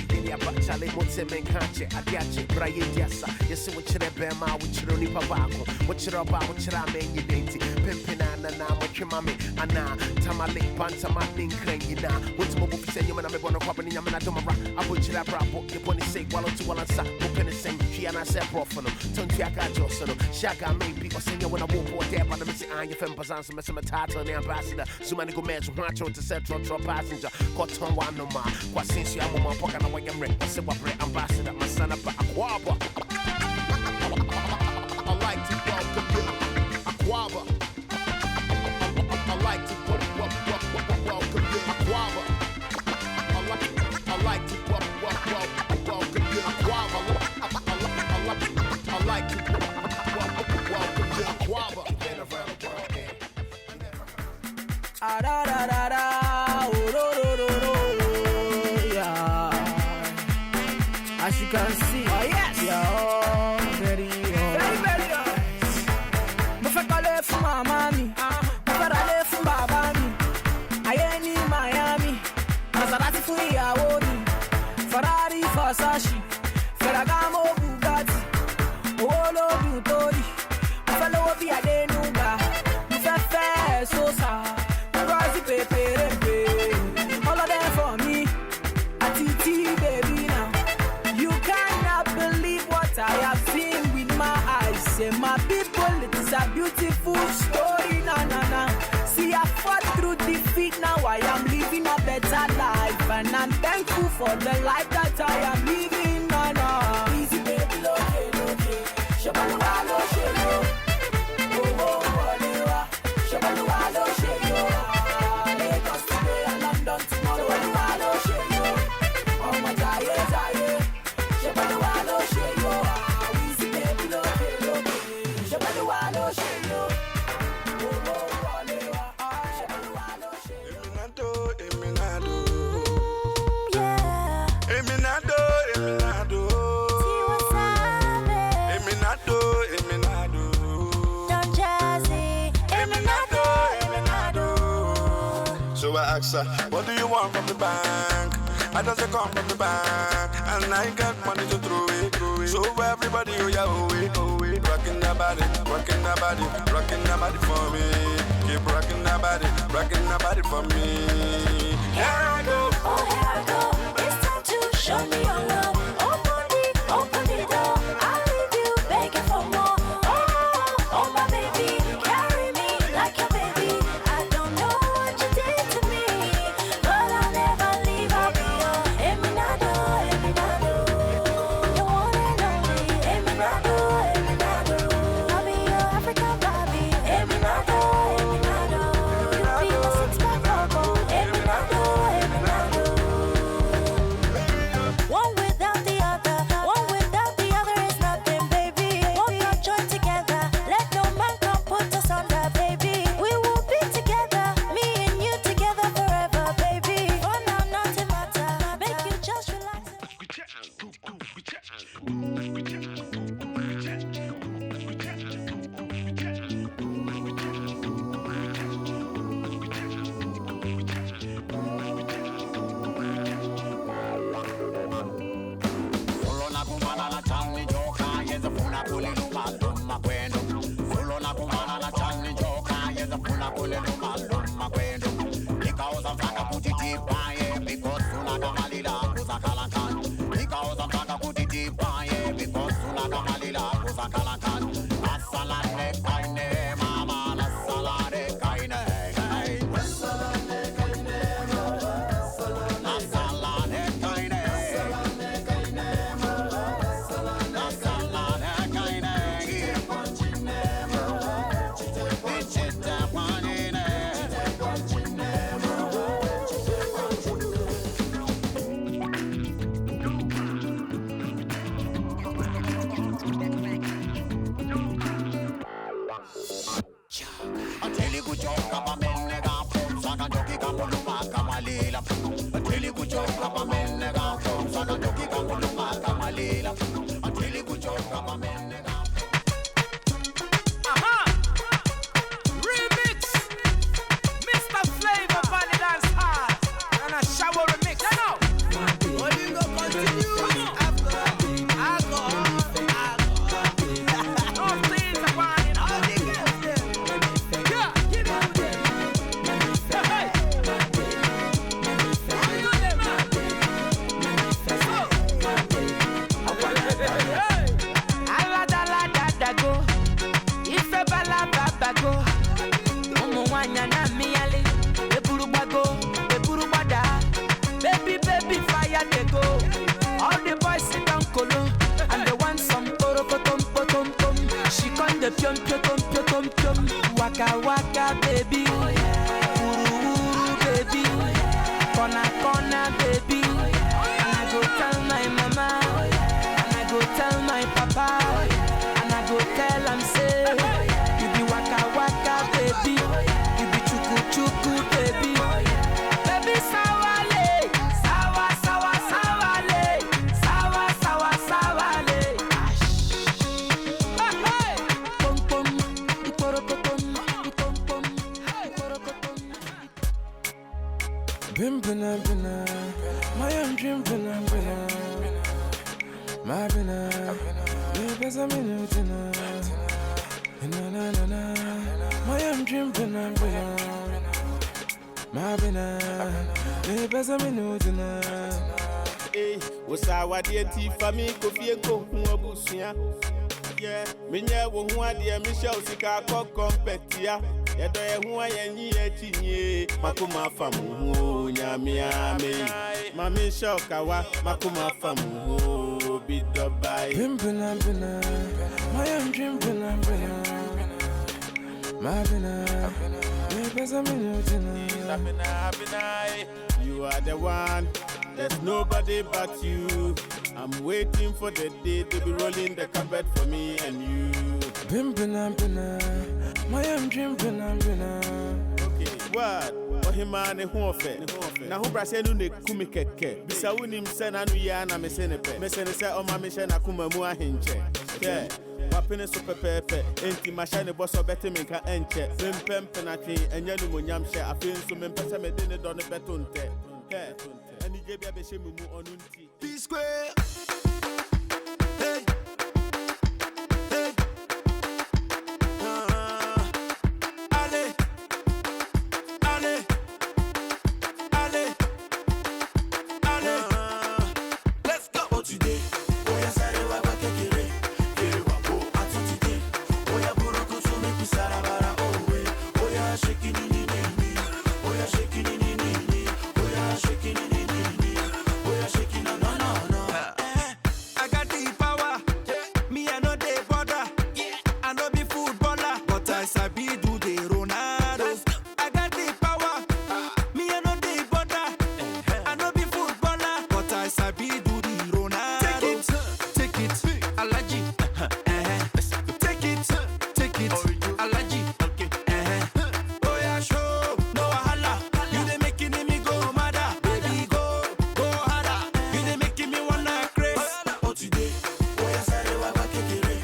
Yini abachale mote men kanche Adiache, braye diasa Yesi wachire bema, wachiro ni pavako Wachiro ba, wachira men yidenti Pimpina na wachire mame Ana, tamale, pantama, ninkren na What's mo bufise nyama na mebono kwa bani nyama na domara Abuchira bravo, yeponi say Walo tu walansa, mupene sen Kiana se profano, tonti aka josano Shaka maybe, osenye when I walk on there But I'm missing on your fembazansa Messing my title, the ambassador Zumani go match, rancho to central passenger Cotton one no ma Kwa since you have my pocket and I am ready I say what bread ambassador My son up Aquaba I like to welcome you Aquaba I like to welcome you Aquaba I like to welcome you Aquaba I like to welcome you Aquaba Ah da da da da oh ro ro ro ro yeah. As you can see, oh yes, yeah, very nice. Mufakale from Miami, Mufakale from Babami. I ain't in Miami, Maserati for Yawoni, Ferrari Versace, Ferragamo Bugatti, Olo Butori, Buffalo Via de Nuga, Mufafe Sosa. All of them for me, ATT baby now. You cannot believe what I have seen with my eyes. Say my people, it is a beautiful story, na na na. See I fought through defeat, now I am living a better life, and I'm thankful for the life that I am living, na na. Easy baby, loke loke, shabaluwa lo shelo, oh oh walewa, shabaluwa lo shelo. London tomorrow, and Walo Shelo. Oh my Jaye, Shabba Walo Shelo. Easy baby, loke. Shabba Walo Shelo. Oh, Walewa. Shabba Walo Shelo. Eminado. Yeah. Eminado. Eminado. Don Jazzy. Eminado. So I asked her, what do you want from the bank? I just say come from the bank, and I got money to throw it. So everybody, oh yeah, oh it. Rockin' that body for me. Keep rockin' that body for me. Here I go. Oh, here I go. It's time to show me your love. Open the door. I'll leave you begging for more. Oh, my baby, carry me like your baby. I don't know what you did to me, but I'll never leave. I'll be your Eminado. The one and only Eminado. I'll be your African Barbie. Eminado. You'll be my six-pack logo. Eminado. One without the other is nothing, baby. Both are joined together. Let no man come put us under, baby. We will be together, me and you together forever, baby. For now, nothing matter. Make you just relax. waka waka, baby. Uru uru, baby. Corner corner, baby. And I go tell my mama, and I go tell my papa, and I go tell am say, you be waka waka, baby. You be chuku chuku, baby. Baby sawale, sawa sawa sawale, sawa sawa sawale. Hey, pom pom, iporokotom, ipom pom, iporokotom. Bim bina bina, my dream bina bina, my bina, me besa minutina, na na na na, my dream bina bina, my bina, me besa minutina. Eh, wosawa de ti fami kofi enko hu abusia. Yeah, menya wo hu ade mi hye osika ko kompetia. Ye do ye hu ayenyi achinye, makoma famu hu nyamia me. Mami shokawa makoma famu hu bidobai. Bim bina bina, my dream bina bina, my bina, me besa minutina. You are the one, there's nobody but you. I'm waiting for the day to be rolling the carpet for me and you. Bim bina bina, my dream bina bina. Okay, what? Ohimane hofe. Na hu brase nu ne kumi keke. Bisa wonim se na nu ya na me se ne pe. Me se ne se o ma me hye na kuma mu ahenche. Yeah. Wapene so pepepe. Enti ma hye ne boso bete me nka enche. Pempem penatwe enya nu monyam hye. Afen so me mpese me de ne do ne betonte. Yeah. Ani je bia be hye mu mu onu nti. P Square. Hey. Hey. Allez. Allez. Allez. Allez. Let's go. Oh today. Oya sare wa ba kekere. Kere wa bo atu today. Oya buroko so me kusara bara owe. Oya shake ni ni ni. Oya shake ni ni ni. Oya shake ni ni ni. Oya shake no no no no. I got the power. Me I know the border. I know be footballer, but I sabi do the Ronaldo. I got the power. Me I know the border. I know be footballer, but I sabi do the Ronaldo. Take it, Alaji. Take it, Alaji. Oh yeah, show no wahala. You dey making me go mad, baby go harder. You dey making me wanna craze. Oh today, oh yeah, sare wa ba kekere,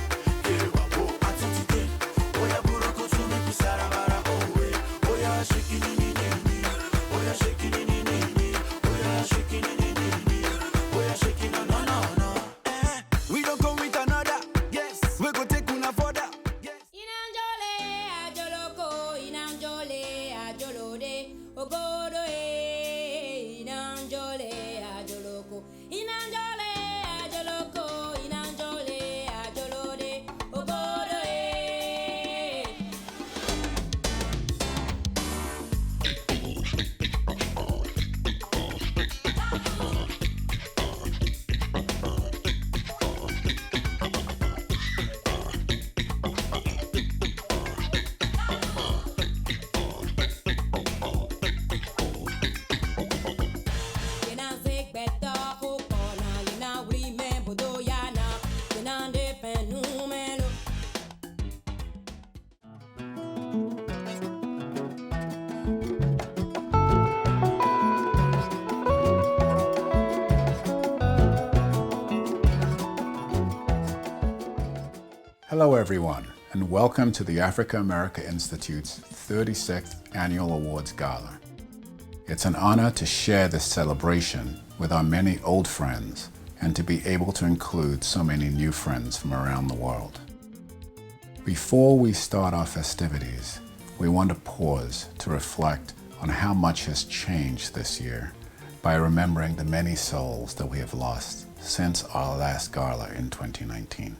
kere wa bo atu today. Oh yeah, buroko so me kusara bara owe. Oh yeah, shake ni ni ni. Oh yeah, shake ni ni ni. Oh yeah, shake ni ni ni. Oh yeah, shake no no no no. We don't come with another. Yes, we go take una further. Yes. Inanjole ajoloko, inanjole ajolode, ogodo inanjole ajoloko, inanjole ajoloko, inanjole ajolode, ogodo Yenazek beto kokona, yena remember do yana, yenande penumelo. Hello, everyone, and welcome to the Africa America Institute's 36th Annual Awards Gala. It's an honor to share this celebration with our many old friends and to be able to include so many new friends from around the world. Before we start our festivities, we want to pause to reflect on how much has changed this year by remembering the many souls that we have lost since our last gala in 2019.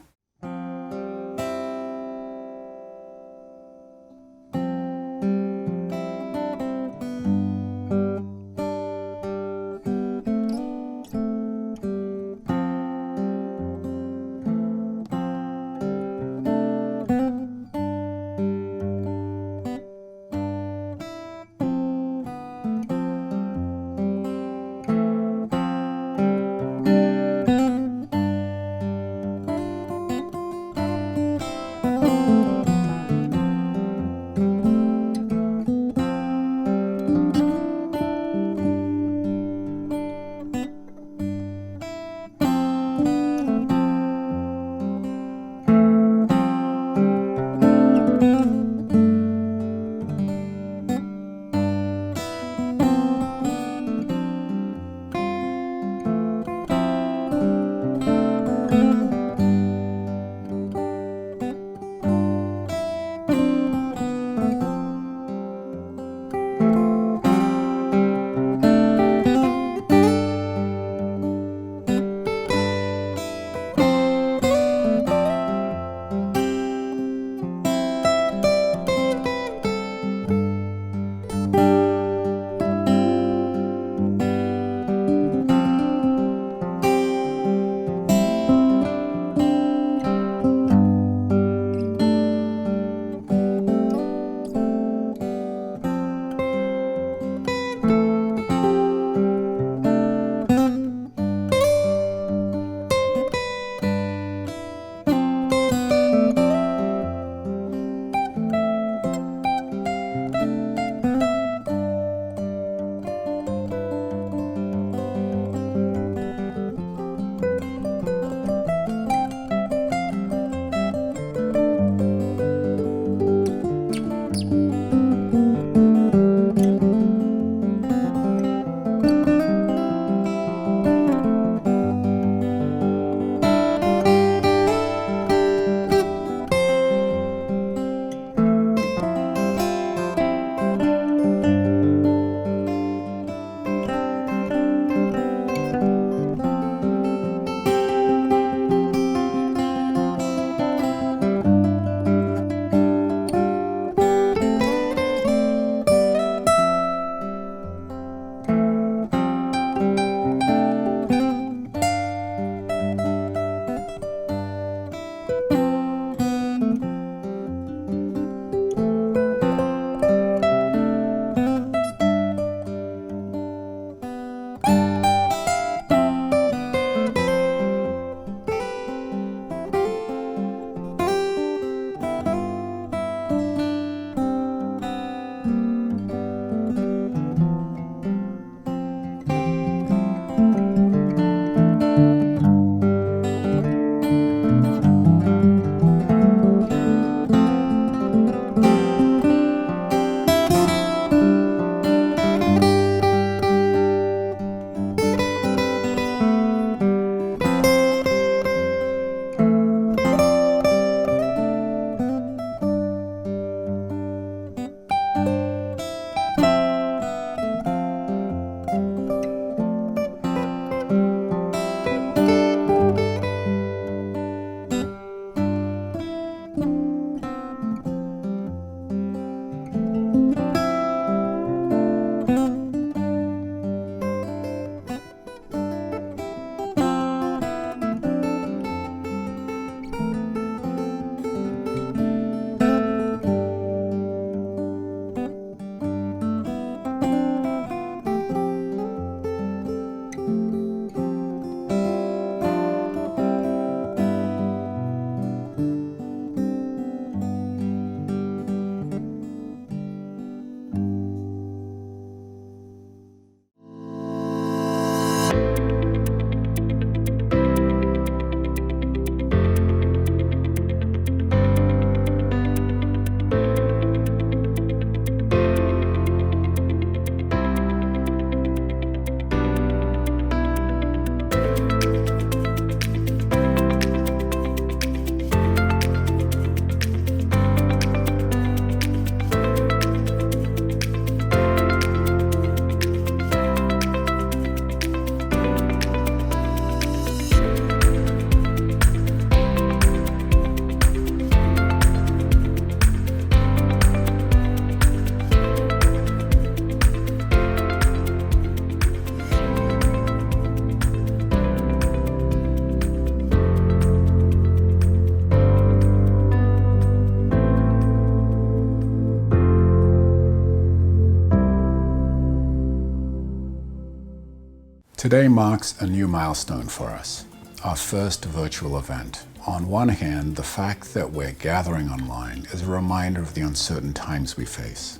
Today marks a new milestone for us, our first virtual event. On one hand, the fact that we're gathering online is a reminder of the uncertain times we face.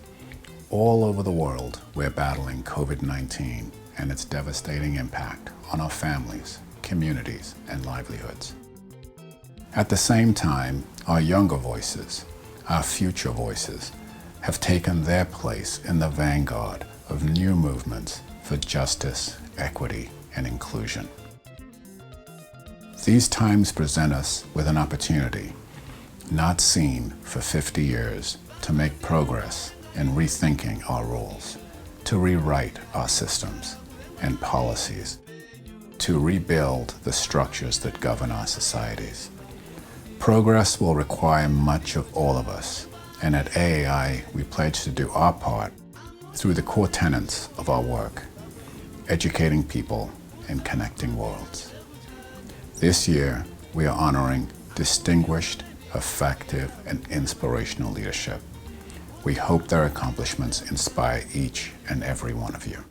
All over the world, we're battling COVID-19 and its devastating impact on our families, communities, and livelihoods. At the same time, our younger voices, our future voices, have taken their place in the vanguard of new movements for justice, equity, and inclusion. These times present us with an opportunity, not seen for 50 years, to make progress in rethinking our roles, to rewrite our systems and policies, to rebuild the structures that govern our societies. Progress will require much of all of us, and at AAI we pledge to do our part through the core tenets of our work, educating people and connecting worlds. This year, we are honoring distinguished, effective, and inspirational leadership. We hope their accomplishments inspire each and every one of you.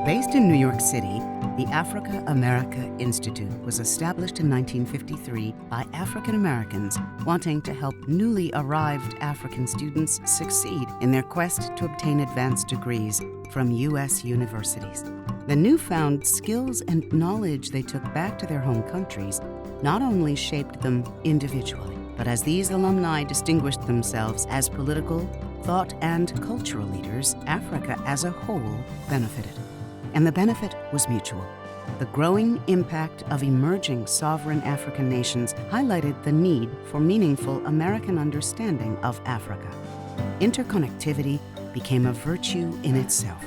Based in New York City, the Africa America Institute was established in 1953 by African Americans wanting to help newly arrived African students succeed in their quest to obtain advanced degrees from U.S. universities. The newfound skills and knowledge they took back to their home countries not only shaped them individually, but as these alumni distinguished themselves as political, thought, and cultural leaders, Africa as a whole benefited. And the benefit was mutual. The growing impact of emerging sovereign African nations highlighted the need for meaningful American understanding of Africa. Interconnectivity became a virtue in itself.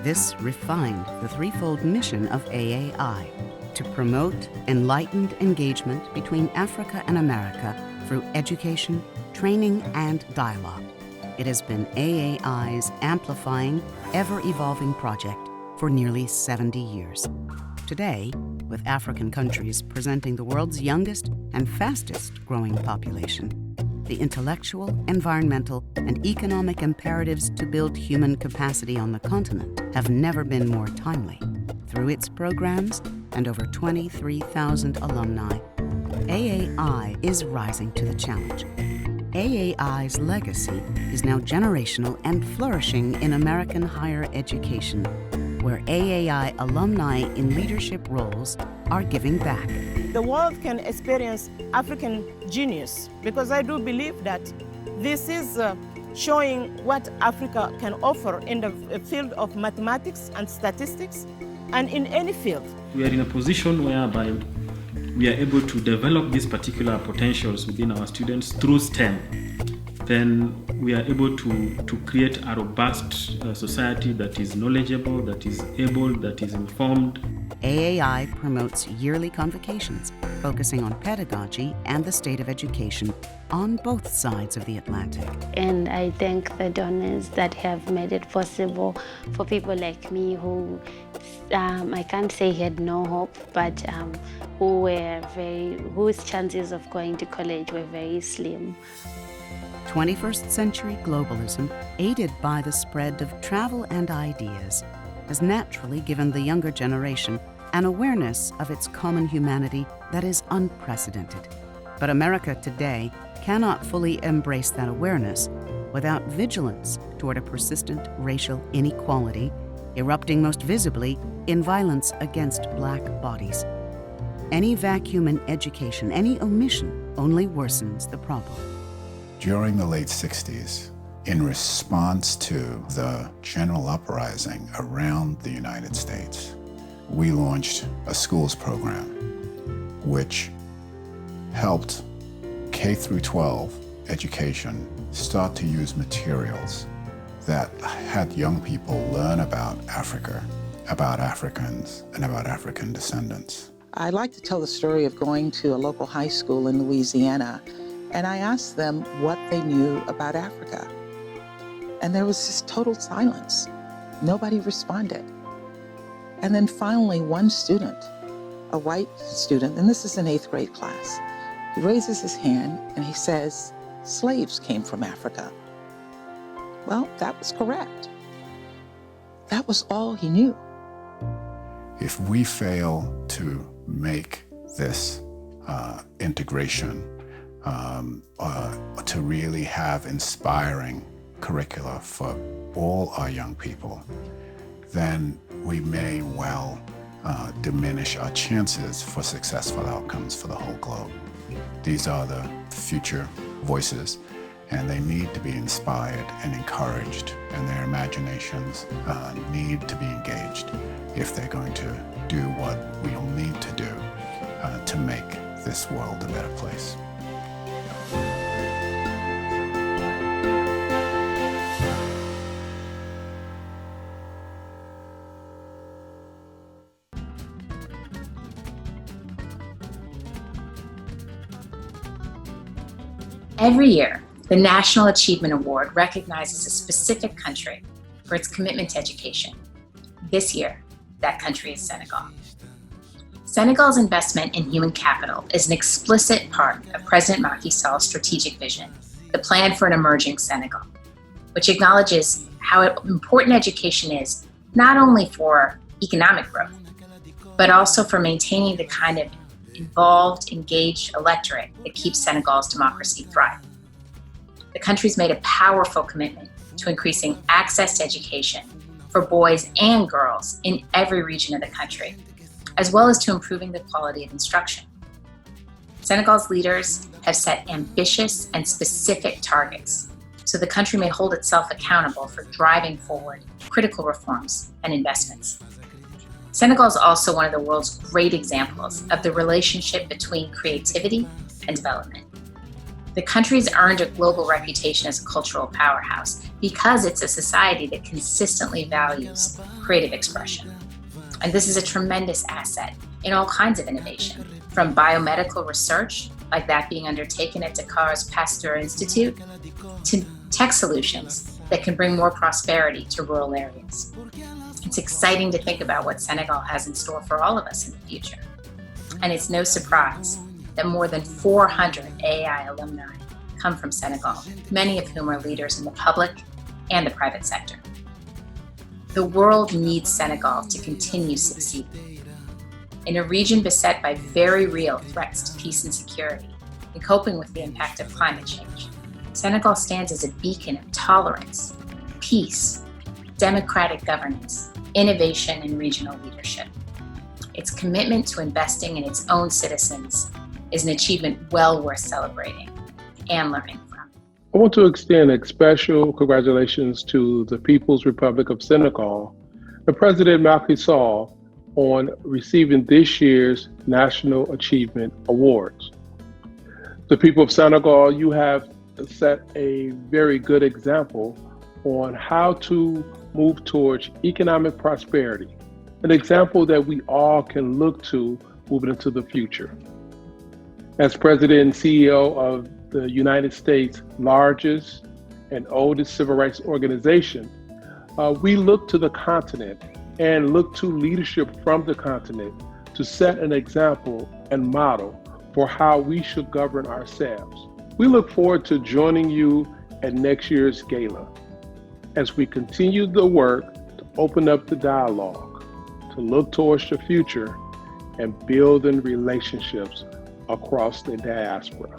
This refined the threefold mission of AAI to promote enlightened engagement between Africa and America through education, training, and dialogue. It has been AAI's amplifying, ever-evolving project for nearly 70 years. Today, with African countries presenting the world's youngest and fastest growing population, the intellectual, environmental, and economic imperatives to build human capacity on the continent have never been more timely. Through its programs and over 23,000 alumni, AAI is rising to the challenge. AAI's legacy is now generational and flourishing in American higher education, where AAI alumni in leadership roles are giving back. The world can experience African genius because I do believe that this is showing what Africa can offer in the field of mathematics and statistics and in any field. We are in a position whereby we are able to develop these particular potentials within our students through STEM. Then we are able to create a robust society that is knowledgeable, that is able, that is informed. AAI promotes yearly convocations focusing on pedagogy and the state of education on both sides of the Atlantic. And I thank the donors that have made it possible for people like me who, I can't say had no hope, but whose chances of going to college were very slim. 21st century globalism, aided by the spread of travel and ideas, has naturally given the younger generation an awareness of its common humanity that is unprecedented. But America today cannot fully embrace that awareness without vigilance toward a persistent racial inequality, erupting most visibly in violence against Black bodies. Any vacuum in education, any omission, only worsens the problem. During the late 60s, in response to the general uprising around the United States, we launched a schools program which helped K through 12 education start to use materials that had young people learn about Africa, about Africans, and about African descendants. I like to tell the story of going to a local high school in Louisiana, and I asked them what they knew about Africa. And there was just total silence. Nobody responded. And then finally, one student, a white student, and this is an 8th grade class, he raises his hand and he says, "Slaves came from Africa." Well, that was correct. that was all he knew. If we fail to make this integration, to really have inspiring curricula for all our young people, then we may well diminish our chances for successful outcomes for the whole globe. These are the future voices, and they need to be inspired and encouraged, and their imaginations need to be engaged if they're going to do what we'll need to do to make this world a better place. Every year, the National Achievement Award recognizes a specific country for its commitment to education. This year, that country is Senegal. Senegal's investment in human capital is an explicit part of President Macky Sall's strategic vision, the Plan for an Emerging Senegal, which acknowledges how important education is not only for economic growth, but also for maintaining the kind of involved, engaged electorate that keeps Senegal's democracy thriving. The country's made a powerful commitment to increasing access to education for boys and girls in every region of the country, as well as to improving the quality of instruction. Senegal's leaders have set ambitious and specific targets so the country may hold itself accountable for driving forward critical reforms and investments. Senegal is also one of the world's great examples of the relationship between creativity and development. The country's earned a global reputation as a cultural powerhouse because it's a society that consistently values creative expression. And this is a tremendous asset in all kinds of innovation, from biomedical research, like that being undertaken at Dakar's Pasteur Institute, to tech solutions that can bring more prosperity to rural areas. It's exciting to think about what Senegal has in store for all of us in the future. And it's no surprise that more than 400 AI alumni come from Senegal, many of whom are leaders in the public and the private sector. The world needs Senegal to continue succeeding. In a region beset by very real threats to peace and security, and coping with the impact of climate change, Senegal stands as a beacon of tolerance, peace, democratic governance, innovation, and regional leadership. Its commitment to investing in its own citizens is an achievement well worth celebrating and learning from. I want to extend a special congratulations to the People's Republic of Senegal and President Macky Sall on receiving this year's National Achievement Awards. The people of Senegal, you have set a very good example on how to move towards economic prosperity, an example that we all can look to moving into the future. As President and CEO of the United States' largest and oldest civil rights organization, we look to the continent and look to leadership from the continent to set an example and model for how we should govern ourselves. We look forward to joining you at next year's gala as we continue the work to open up the dialogue, to look towards the future and building relationships across the diaspora.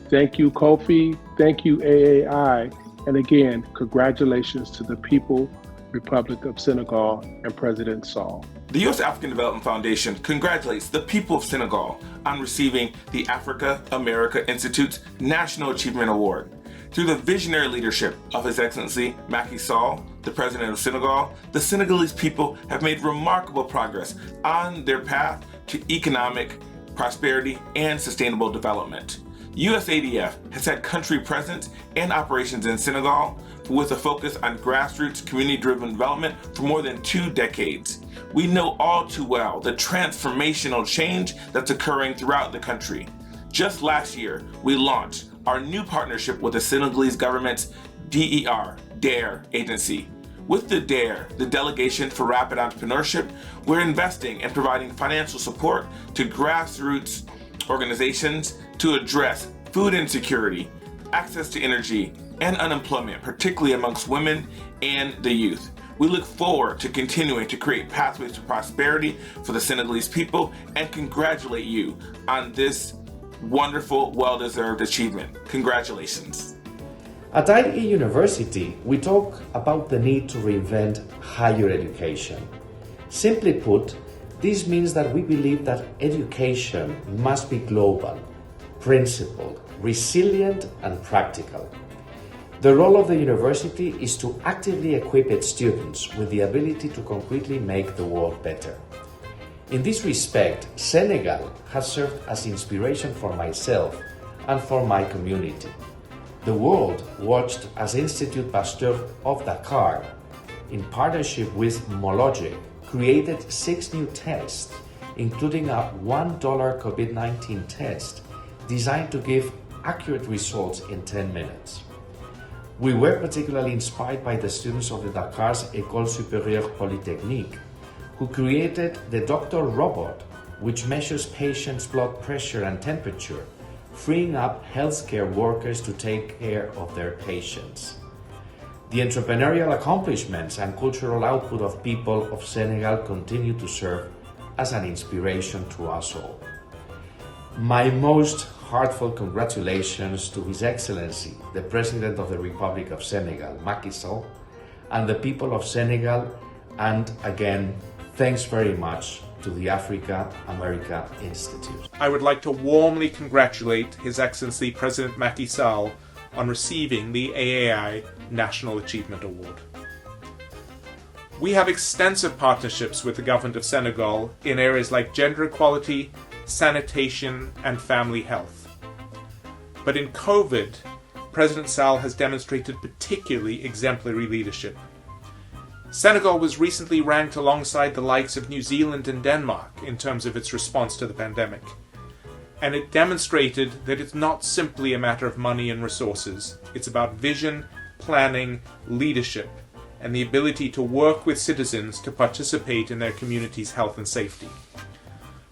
Thank you, Kofi. Thank you, AAI. And again, congratulations to the People Republic of Senegal and President Sall. The U.S. African Development Foundation congratulates the people of Senegal on receiving the Africa America Institute's National Achievement Award. Through the visionary leadership of His Excellency Macky Sall, the President of Senegal, the Senegalese people have made remarkable progress on their path to economic prosperity and sustainable development. USADF has had country presence and operations in Senegal with a focus on grassroots community-driven development for more than 2 decades. We know all too well the transformational change that's occurring throughout the country. Just last year, we launched our new partnership with the Senegalese government's DARE agency. With the DARE, the Delegation for Rapid Entrepreneurship, we're investing and providing financial support to grassroots organizations to address food insecurity, access to energy, and unemployment, particularly amongst women and the youth. We look forward to continuing to create pathways to prosperity for the Senegalese people and congratulate you on this wonderful, well-deserved achievement. Congratulations. At IE University, we talk about the need to reinvent higher education. Simply put, this means that we believe that education must be global, principled, resilient, and practical. The role of the university is to actively equip its students with the ability to concretely make the world better. In this respect, Senegal has served as inspiration for myself and for my community. The world watched as Institut Pasteur of Dakar, in partnership with Mologic, created 6 new tests, including a $1 COVID-19 test designed to give accurate results in 10 minutes. We were particularly inspired by the students of the Dakar's École Supérieure Polytechnique, who created the Doctor Robot, which measures patients' blood pressure and temperature, freeing up healthcare workers to take care of their patients. The entrepreneurial accomplishments and cultural output of people of Senegal continue to serve as an inspiration to us all. My most heartfelt congratulations to His Excellency, the President of the Republic of Senegal, Macky Sall, and the people of Senegal, and again, thanks very much to the Africa America Institute. I would like to warmly congratulate His Excellency President Macky Sall on receiving the AAI National Achievement Award. We have extensive partnerships with the government of Senegal in areas like gender equality, sanitation, and family health. But in COVID, President Sall has demonstrated particularly exemplary leadership. Senegal was recently ranked alongside the likes of New Zealand and Denmark in terms of its response to the pandemic. And it demonstrated that it's not simply a matter of money and resources. It's about vision, planning, leadership, and the ability to work with citizens to participate in their community's health and safety.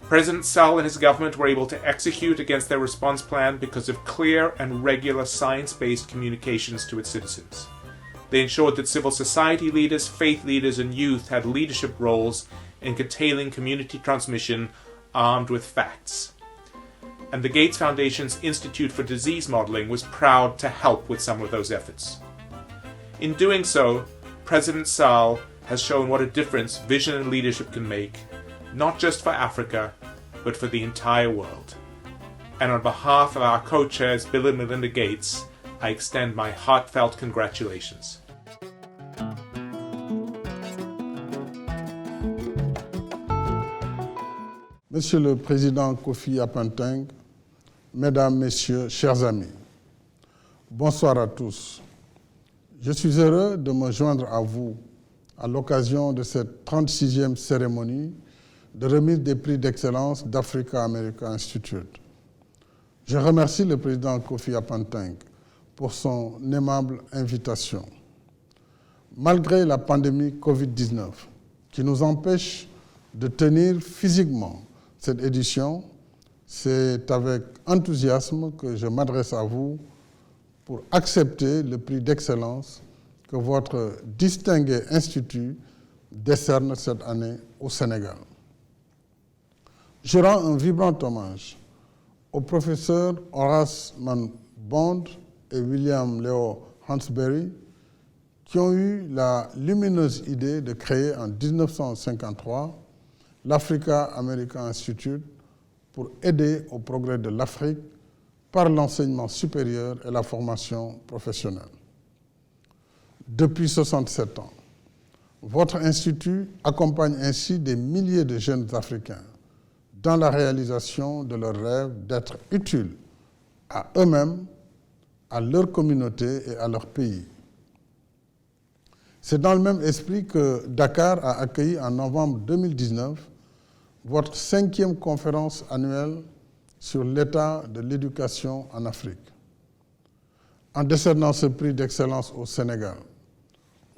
President Sall and his government were able to execute against their response plan because of clear and regular science-based communications to its citizens. They ensured that civil society leaders, faith leaders, and youth had leadership roles in curtailing community transmission armed with facts. And the Gates Foundation's Institute for Disease Modeling was proud to help with some of those efforts. In doing so, President Sall has shown what a difference vision and leadership can make, not just for Africa, but for the entire world. And on behalf of our co-chairs Bill and Melinda Gates, I extend my heartfelt congratulations. Monsieur le Président Kofi Apenteng, Mesdames, Messieurs, chers amis, bonsoir à tous. Je suis heureux de me joindre à vous à l'occasion de cette 36e cérémonie de remise des prix d'excellence d'Africa America Institute. Je remercie le président Kofi Apenteng pour son aimable invitation. Malgré la pandémie Covid-19 qui nous empêche de tenir physiquement cette édition, c'est avec enthousiasme que je m'adresse à vous pour accepter le prix d'excellence que votre distingué institut décerne cette année au Sénégal. Je rends un vibrant hommage aux professeurs Horace Mann Bond et William Leo Hansberry qui ont eu la lumineuse idée de créer en 1953 l'Africa America Institute pour aider au progrès de l'Afrique par l'enseignement supérieur et la formation professionnelle. Depuis 67 ans, votre institut accompagne ainsi des milliers de jeunes Africains dans la réalisation de leur rêve d'être utiles à eux-mêmes, à leur communauté et à leur pays. C'est dans le même esprit que Dakar a accueilli en novembre 2019 votre 5e conférence annuelle sur l'état de l'éducation en Afrique. En décernant ce prix d'excellence au Sénégal,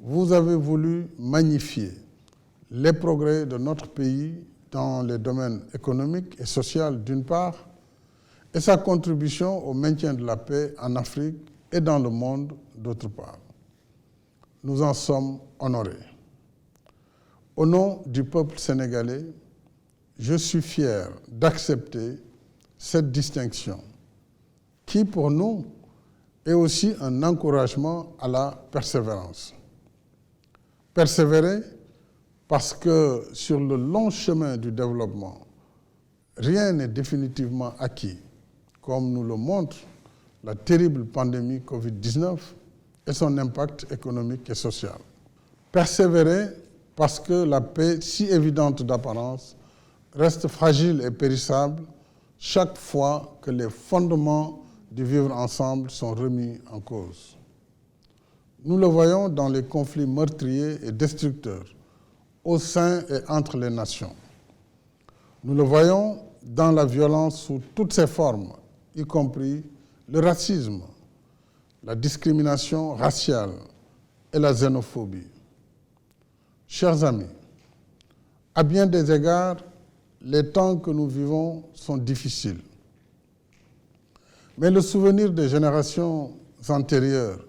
vous avez voulu magnifier les progrès de notre pays dans les domaines économiques et sociaux d'une part, et sa contribution au maintien de la paix en Afrique et dans le monde d'autre part. Nous en sommes honorés. Au nom du peuple sénégalais, je suis fier d'accepter cette distinction qui, pour nous, est aussi un encouragement à la persévérance. Persévérer parce que sur le long chemin du développement, rien n'est définitivement acquis, comme nous le montre la terrible pandémie Covid-19 et son impact économique et social. Persévérer parce que la paix, si évidente d'apparence, reste fragile et périssable chaque fois que les fondements du vivre ensemble sont remis en cause. Nous le voyons dans les conflits meurtriers et destructeurs au sein et entre les nations. Nous le voyons dans la violence sous toutes ses formes, y compris le racisme, la discrimination raciale et la xénophobie. Chers amis, à bien des égards, les temps que nous vivons sont difficiles. Mais le souvenir des générations antérieures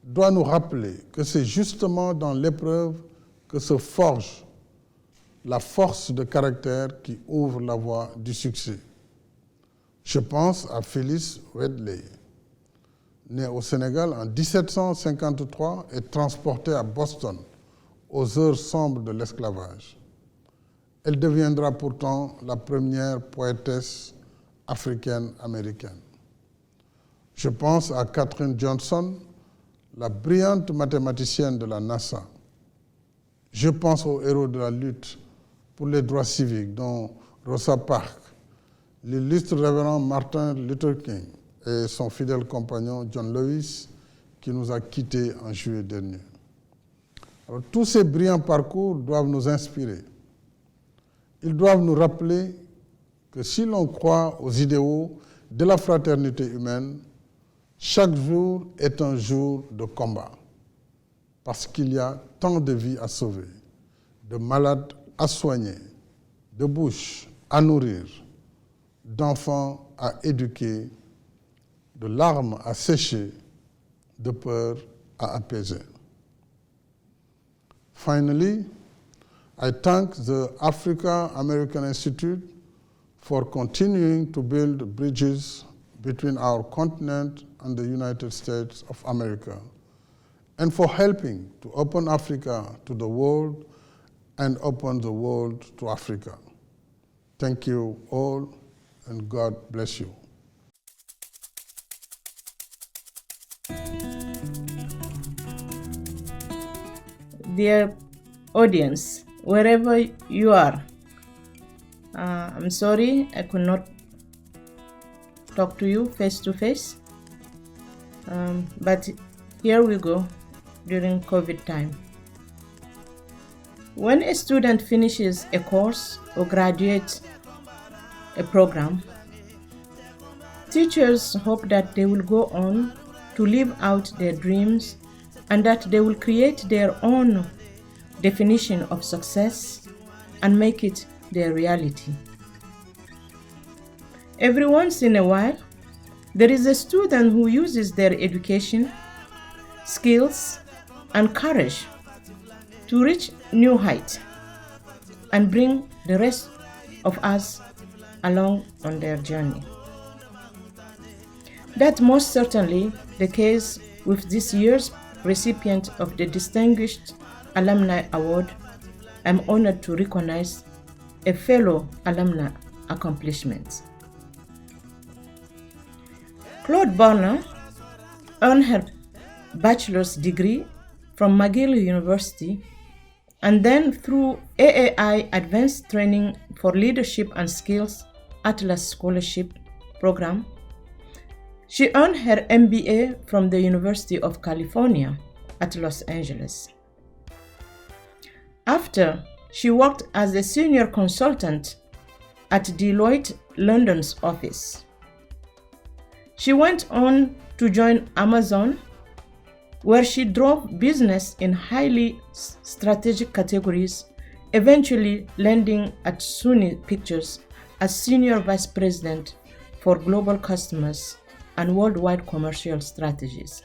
doit nous rappeler que c'est justement dans l'épreuve que se forge la force de caractère qui ouvre la voie du succès. Je pense à Phyllis Wheatley, née au Sénégal en 1753 et transportée à Boston aux heures sombres de l'esclavage. Elle deviendra pourtant la première poétesse africaine-américaine. Je pense à Katherine Johnson, la brillante mathématicienne de la NASA. Je pense aux héros de la lutte pour les droits civiques, dont Rosa Parks, l'illustre révérend Martin Luther King et son fidèle compagnon John Lewis, qui nous a quittés en juillet dernier. Alors, tous ces brillants parcours doivent nous inspirer. Ils doivent nous rappeler que si l'on croit aux idéaux de la fraternité humaine, chaque jour est un jour de combat, parce qu'il y a tant de vies à sauver, de malades à soigner, de bouches à nourrir, d'enfants à éduquer, de larmes à sécher, de peur à apaiser. Finally, I thank the Africa American Institute for continuing to build bridges between our continent and the United States of America, and for helping to open Africa to the world and open the world to Africa. Thank you all, and God bless you. Dear audience, wherever you are, I'm sorry I could not talk to you face to face, but here we go during COVID time. When a student finishes a course or graduates a program, teachers hope that they will go on to live out their dreams and that they will create their own definition of success and make it their reality. Every once in a while, there is a student who uses their education, skills, and courage to reach new heights and bring the rest of us along on their journey. That's most certainly the case with this year's recipient of the Distinguished Alumni Award. I'm honored to recognize a fellow alumni accomplishments. Claude Bonner earned her bachelor's degree from McGill University, and then through AAI Advanced Training for Leadership and Skills Atlas Scholarship Program, she earned her MBA from the University of California at Los Angeles. After, she worked as a senior consultant at Deloitte London's office. She went on to join Amazon, where she drove business in highly strategic categories, eventually landing at Sony Pictures as Senior Vice President for Global Customers and Worldwide Commercial Strategies.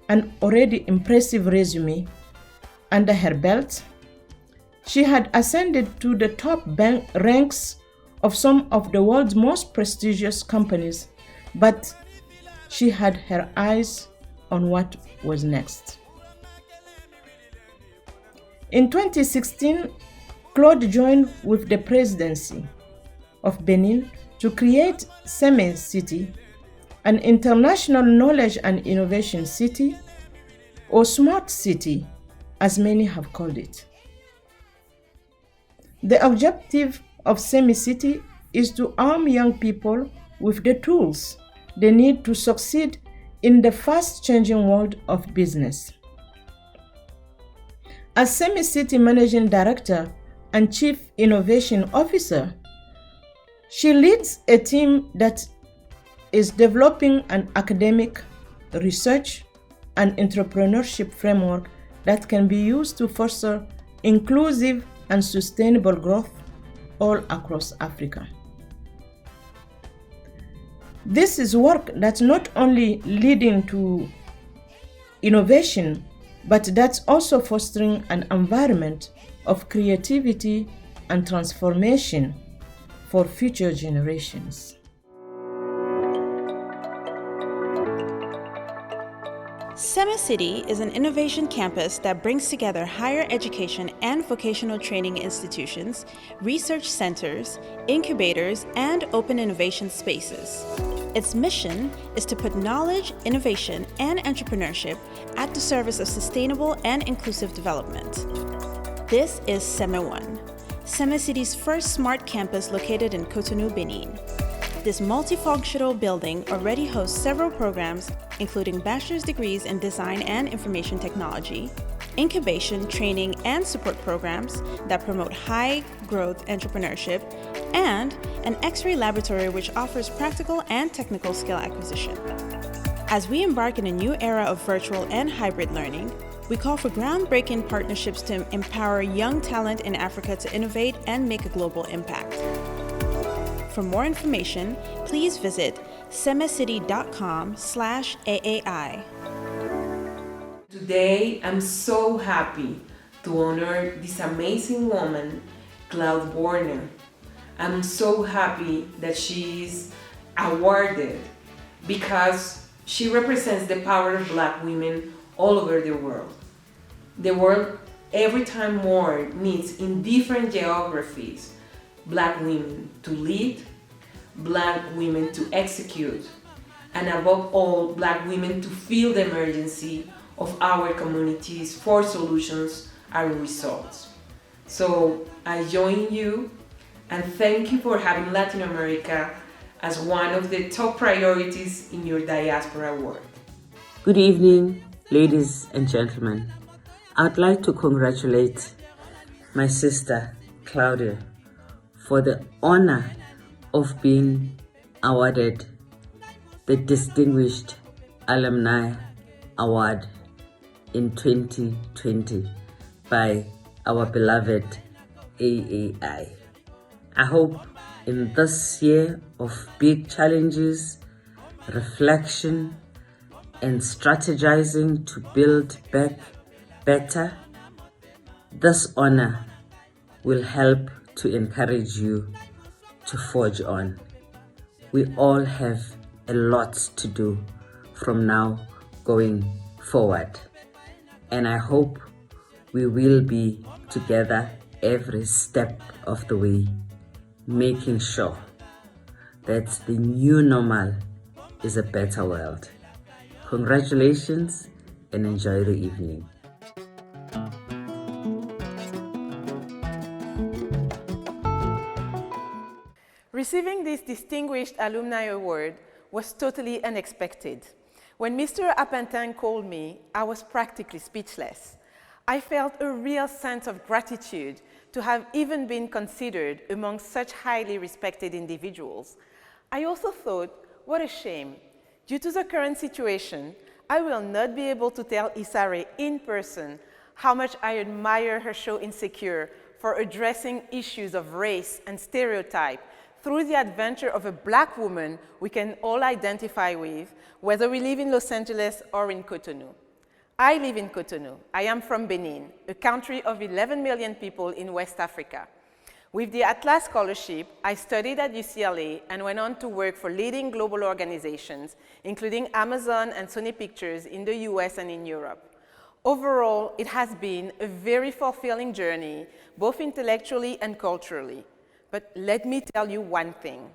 An already impressive resume under her belt, she had ascended to the top ranks of some of the world's most prestigious companies, but she had her eyes on what was next. In 2016, Claude joined with the presidency of Benin to create Seme City, an international knowledge and innovation city, or smart city, as many have called it. The objective of Seme City is to arm young people with the tools they need to succeed in the fast-changing world of business. As Seme City Managing Director and Chief Innovation Officer, she leads a team that is developing an academic, research, and entrepreneurship framework that can be used to foster inclusive and sustainable growth all across Africa. This is work that's not only leading to innovation, but that's also fostering an environment of creativity and transformation for future generations. Seme City is an innovation campus that brings together higher education and vocational training institutions, research centers, incubators, and open innovation spaces. Its mission is to put knowledge, innovation, and entrepreneurship at the service of sustainable and inclusive development. This is Seme One, Seme City's first smart campus located in Cotonou, Benin. This multifunctional building already hosts several programs, including bachelor's degrees in design and information technology, incubation, training, and support programs that promote high-growth entrepreneurship, and an X-ray laboratory which offers practical and technical skill acquisition. As we embark in a new era of virtual and hybrid learning, we call for groundbreaking partnerships to empower young talent in Africa to innovate and make a global impact. For more information, please visit semecity.com/AAI. Today, I'm so happy to honor this amazing woman, Claude Borner. I'm so happy that she's awarded because she represents the power of Black women all over the world. The world every time more needs, in different geographies, Black women to lead, Black women to execute, and above all, Black women to feel the emergency of our communities for solutions and results. So I join you and thank you for having Latin America as one of the top priorities in your diaspora work. Good evening, ladies and gentlemen. I'd like to congratulate my sister, Claudia, for the honor of being awarded the Distinguished Alumni Award in 2020 by our beloved AAI. I hope in this year of big challenges, reflection, and strategizing to build back better, this honor will help to encourage you to forge on. We all have a lot to do from now going forward, and I hope we will be together every step of the way, making sure that the new normal is a better world. Congratulations and enjoy the evening. Receiving this Distinguished Alumni Award was totally unexpected. When Mr. Apentang called me, I was practically speechless. I felt a real sense of gratitude to have even been considered among such highly respected individuals. I also thought, what a shame. Due to the current situation, I will not be able to tell Issa Rae in person how much I admire her show Insecure for addressing issues of race and stereotype through the adventure of a Black woman we can all identify with, whether we live in Los Angeles or in Cotonou. I live in Cotonou. I am from Benin, a country of 11 million people in West Africa. With the Atlas Scholarship, I studied at UCLA and went on to work for leading global organizations, including Amazon and Sony Pictures in the US and in Europe. Overall, it has been a very fulfilling journey, both intellectually and culturally. But let me tell you one thing.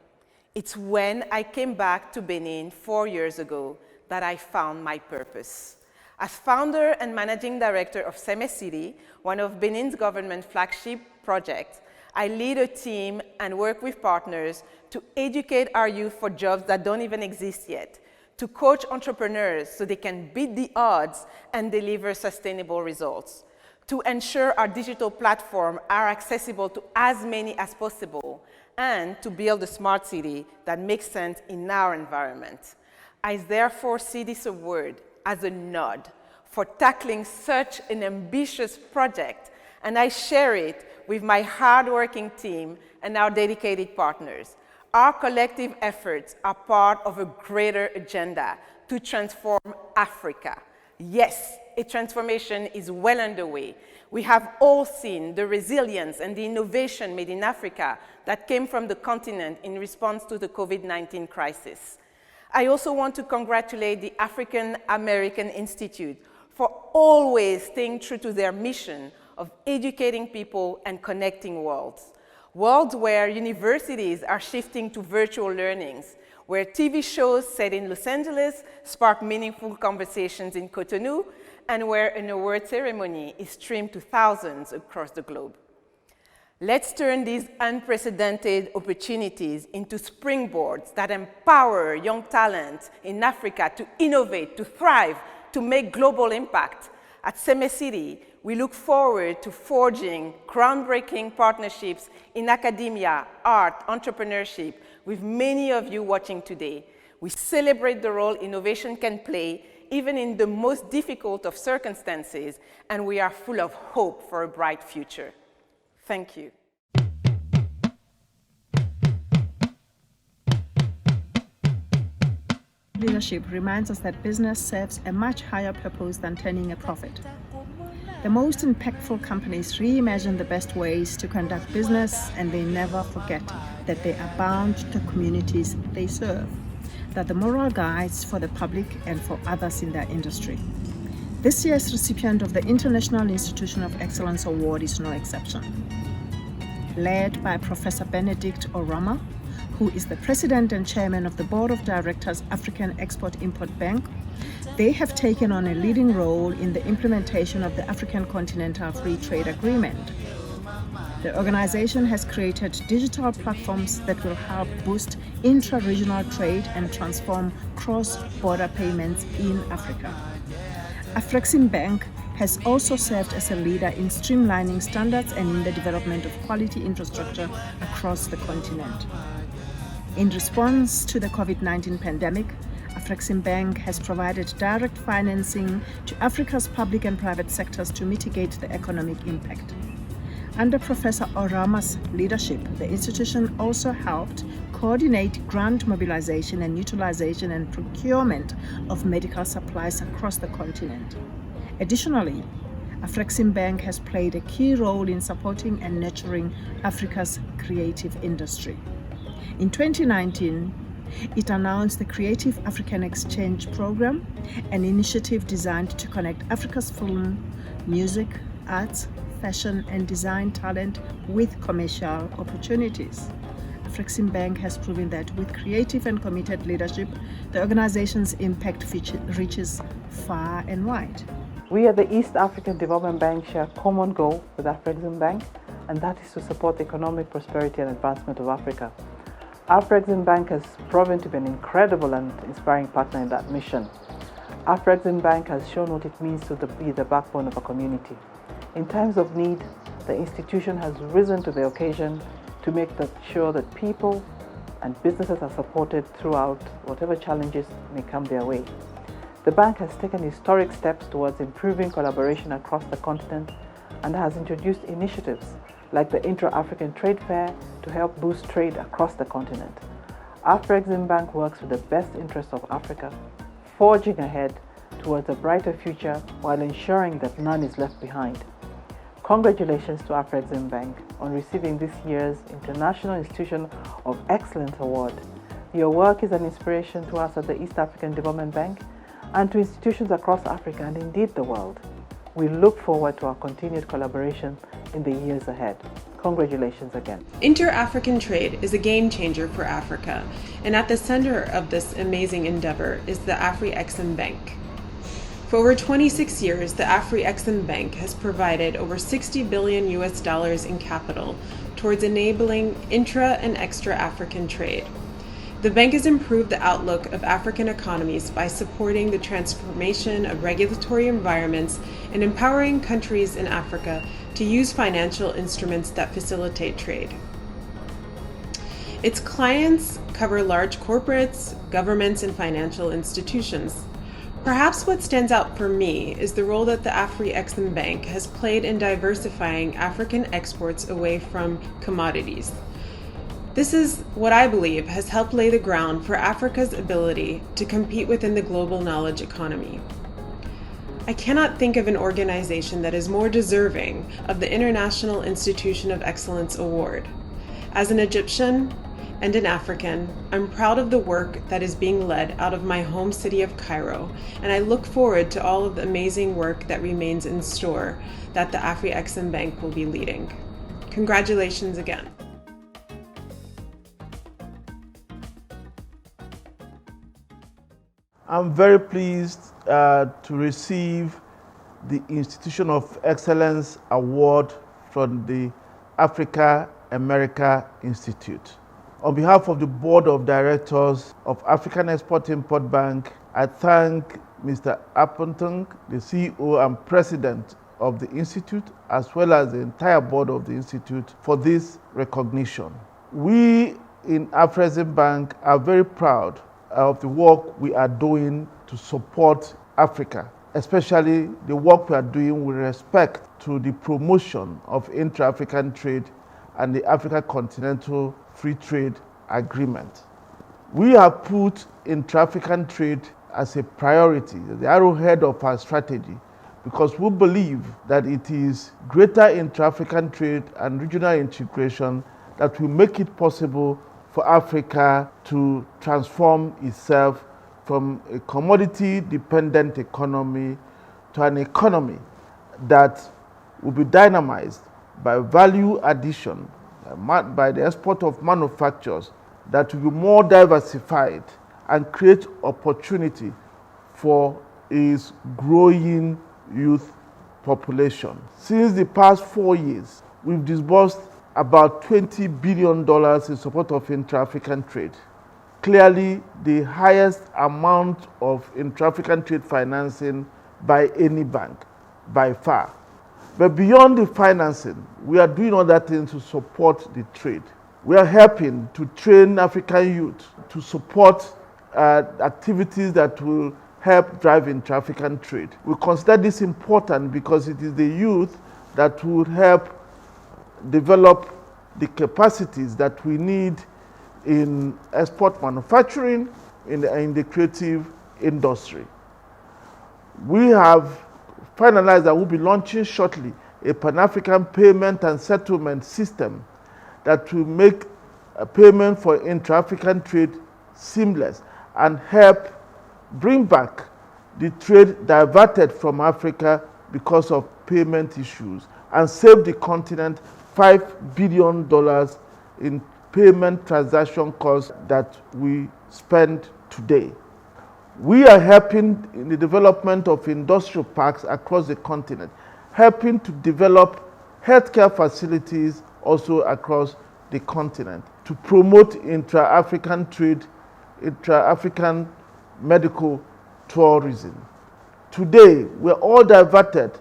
It's when I came back to Benin 4 years ago that I found my purpose. As founder and managing director of Seme City, one of Benin's government flagship projects, I lead a team and work with partners to educate our youth for jobs that don't even exist yet, to coach entrepreneurs so they can beat the odds and deliver sustainable results, to ensure our digital platforms are accessible to as many as possible, and to build a smart city that makes sense in our environment. I therefore see this award as a nod for tackling such an ambitious project, and I share it with my hard-working team and our dedicated partners. Our collective efforts are part of a greater agenda to transform Africa. Yes, a transformation is well underway. We have all seen the resilience and the innovation made in Africa that came from the continent in response to the COVID-19 crisis. I also want to congratulate the African American Institute for always staying true to their mission of educating people and connecting worlds. Worlds where universities are shifting to virtual learnings, where TV shows set in Los Angeles spark meaningful conversations in Cotonou, and where an award ceremony is streamed to thousands across the globe. Let's turn these unprecedented opportunities into springboards that empower young talent in Africa to innovate, to thrive, to make global impact. At Seme City, we look forward to forging groundbreaking partnerships in academia, art, entrepreneurship with many of you watching today. We celebrate the role innovation can play even in the most difficult of circumstances, and we are full of hope for a bright future. Thank you. Leadership reminds us that business serves a much higher purpose than turning a profit. The most impactful companies reimagine the best ways to conduct business, and they never forget that they are bound to communities they serve, that the moral guides for the public and for others in their industry. This year's recipient of the International Institution of Excellence Award is no exception. Led by Professor Benedict Oramah, who is the President and Chairman of the Board of Directors, African Export-Import Bank, they have taken on a leading role in the implementation of the African Continental Free Trade Agreement. The organization has created digital platforms that will help boost intra-regional trade and transform cross-border payments in Africa. Afreximbank has also served as a leader in streamlining standards and in the development of quality infrastructure across the continent. In response to the COVID-19 pandemic, Afreximbank has provided direct financing to Africa's public and private sectors to mitigate the economic impact. Under Professor Oramah's leadership, the institution also helped coordinate grant mobilization and utilization and procurement of medical supplies across the continent. Additionally, Afreximbank has played a key role in supporting and nurturing Africa's creative industry. In 2019, it announced the Creative African Exchange Program, an initiative designed to connect Africa's film, music, arts, fashion, and design talent with commercial opportunities. Afreximbank has proven that with creative and committed leadership, the organization's impact reaches far and wide. We at the East African Development Bank share a common goal with Afreximbank, and that is to support the economic prosperity and advancement of Africa. Afreximbank has proven to be an incredible and inspiring partner in that mission. Afreximbank has shown what it means to be the backbone of a community. In times of need, the institution has risen to the occasion to make sure that people and businesses are supported throughout whatever challenges may come their way. The bank has taken historic steps towards improving collaboration across the continent and has introduced initiatives like the Intra-African Trade Fair to help boost trade across the continent. Afreximbank works with the best interests of Africa, forging ahead towards a brighter future while ensuring that none is left behind. Congratulations to Afreximbank on receiving this year's International Institution of Excellence Award. Your work is an inspiration to us at the East African Development Bank and to institutions across Africa and indeed the world. We look forward to our continued collaboration in the years ahead. Congratulations again. Inter-African trade is a game changer for Africa, and at the center of this amazing endeavor is the Afrexim Bank. For over 26 years, the Afrexim Bank has provided over $60 billion in capital towards enabling intra and extra-African trade. The bank has improved the outlook of African economies by supporting the transformation of regulatory environments and empowering countries in Africa to use financial instruments that facilitate trade. Its clients cover large corporates, governments, and financial institutions. Perhaps what stands out for me is the role that the Afrexim Bank has played in diversifying African exports away from commodities. This is what I believe has helped lay the ground for Africa's ability to compete within the global knowledge economy. I cannot think of an organization that is more deserving of the International Institution of Excellence Award. As an Egyptian and an African, I'm proud of the work that is being led out of my home city of Cairo, and I look forward to all of the amazing work that remains in store that the Afrexim Bank will be leading. Congratulations again. I'm very pleased to receive the Institution of Excellence Award from the Africa America Institute. On behalf of the Board of Directors of African Export-Import Bank, I thank Mr. Aponteng, the CEO and President of the Institute, as well as the entire board of the Institute, for this recognition. We in Afrexim Bank are very proud of the work we are doing to support Africa, especially the work we are doing with respect to the promotion of intra-African trade and the Africa Continental Free Trade Agreement. We have put intra-African trade as a priority, the arrowhead of our strategy, because we believe that it is greater intra-African trade and regional integration that will make it possible for Africa to transform itself from a commodity-dependent economy to an economy that will be dynamized by value addition, by the export of manufactures that will be more diversified and create opportunity for its growing youth population. Since the past 4 years, we've disbursed about $20 billion in support of intra-African trade. Clearly, the highest amount of intra-African trade financing by any bank, by far. But beyond the financing, we are doing other things to support the trade. We are helping to train African youth to support activities that will help drive intra-African trade. We consider this important because it is the youth that will help develop the capacities that we need in export manufacturing, in the creative industry. We have finalized and will be launching shortly a Pan-African payment and settlement system that will make a payment for intra-African trade seamless and help bring back the trade diverted from Africa because of payment issues and save the continent $5 billion in payment transaction costs that we spend today. We are helping in the development of industrial parks across the continent, helping to develop healthcare facilities also across the continent to promote intra-African trade, intra-African medical tourism. Today, we're all diverted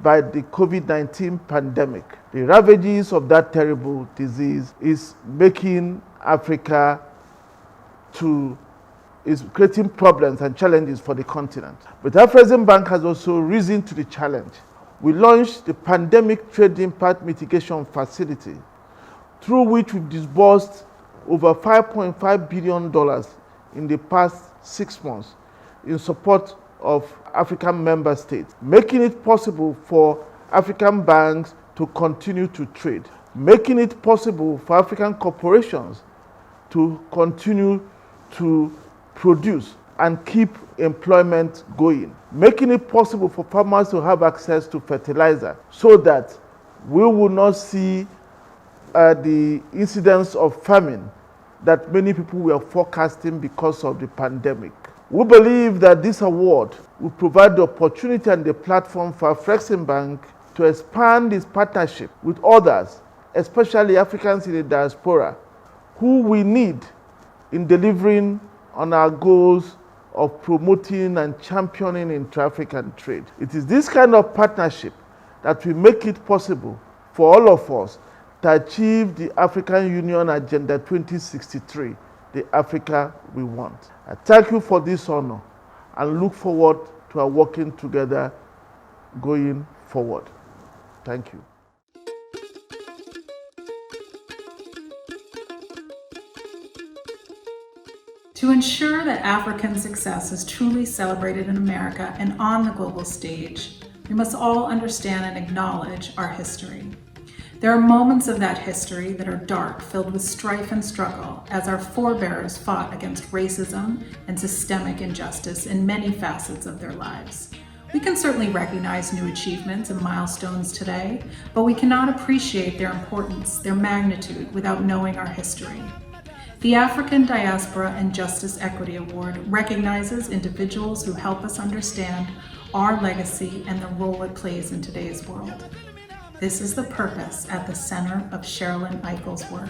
by the COVID-19 pandemic. The ravages of that terrible disease is making Africa is creating problems and challenges for the continent. But Afrexim Bank has also risen to the challenge. We launched the Pandemic Trade Impact Mitigation Facility, through which we've disbursed over $5.5 billion in the past 6 months in support of African member states, making it possible for African banks to continue to trade, making it possible for African corporations to continue to produce and keep employment going, making it possible for farmers to have access to fertilizer so that we will not see the incidence of famine that many people were forecasting because of the pandemic. We believe that this award will provide the opportunity and the platform for Afreximbank to expand its partnership with others, especially Africans in the diaspora, who we need in delivering on our goals of promoting and championing intra-African trade. It is this kind of partnership that will make it possible for all of us to achieve the African Union Agenda 2063, the Africa we want. I thank you for this honor and look forward to our working together going forward. Thank you. To ensure that African success is truly celebrated in America and on the global stage, we must all understand and acknowledge our history. There are moments of that history that are dark, filled with strife and struggle, as our forebears fought against racism and systemic injustice in many facets of their lives. We can certainly recognize new achievements and milestones today, but we cannot appreciate their importance, their magnitude, without knowing our history. The African Diaspora and Justice Equity Award recognizes individuals who help us understand our legacy and the role it plays in today's world. This is the purpose at the center of Sherrilyn Ifill's work.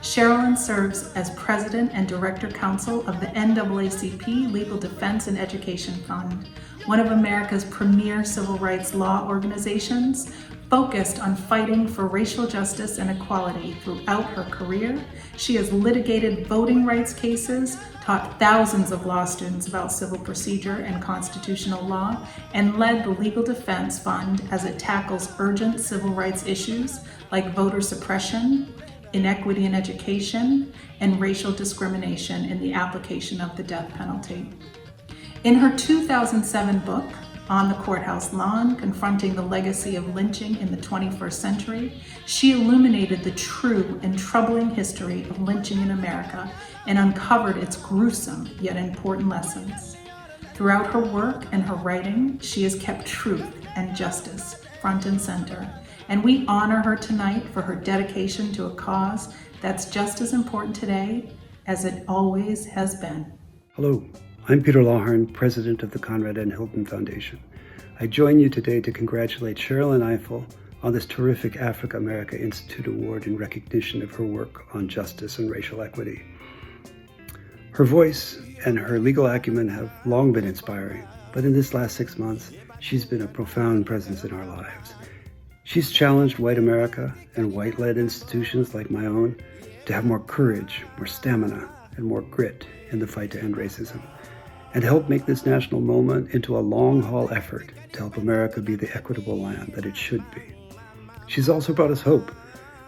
Sherrilyn serves as President and Director Counsel of the NAACP Legal Defense and Education Fund, one of America's premier civil rights law organizations, focused on fighting for racial justice and equality. Throughout her career, she has litigated voting rights cases, taught thousands of law students about civil procedure and constitutional law, and led the Legal Defense Fund as it tackles urgent civil rights issues like voter suppression, inequity in education, and racial discrimination in the application of the death penalty. In her 2007 book, On the Courthouse Lawn, Confronting the Legacy of Lynching in the 21st Century, she illuminated the true and troubling history of lynching in America and uncovered its gruesome yet important lessons. Throughout her work and her writing, she has kept truth and justice front and center, and we honor her tonight for her dedication to a cause that's just as important today as it always has been. Hello. I'm Peter Lawhorn, President of the Conrad N. Hilton Foundation. I join you today to congratulate Sherrilyn Ifill on this terrific Africa America Institute Award in recognition of her work on justice and racial equity. Her voice and her legal acumen have long been inspiring, but in this last 6 months, she's been a profound presence in our lives. She's challenged white America and white-led institutions like my own to have more courage, more stamina, and more grit in the fight to end racism, and help make this national moment into a long-haul effort to help America be the equitable land that it should be. She's also brought us hope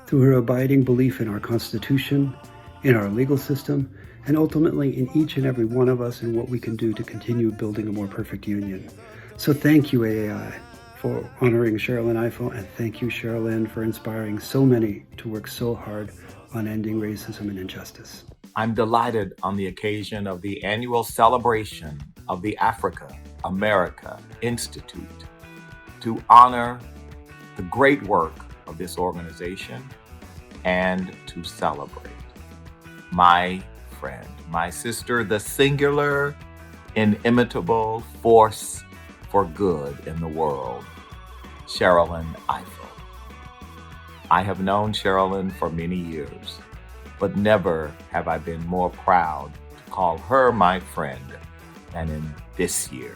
through her abiding belief in our Constitution, in our legal system, and ultimately in each and every one of us and what we can do to continue building a more perfect union. So thank you, AAI, for honoring Sherrilyn Ifill, and thank you, Sherrilyn, for inspiring so many to work so hard on ending racism and injustice. I'm delighted on the occasion of the annual celebration of the Africa America Institute to honor the great work of this organization and to celebrate my friend, my sister, the singular, inimitable force for good in the world, Sherrilyn Ifill. I have known Sherrilyn for many years, but never have I been more proud to call her my friend than in this year,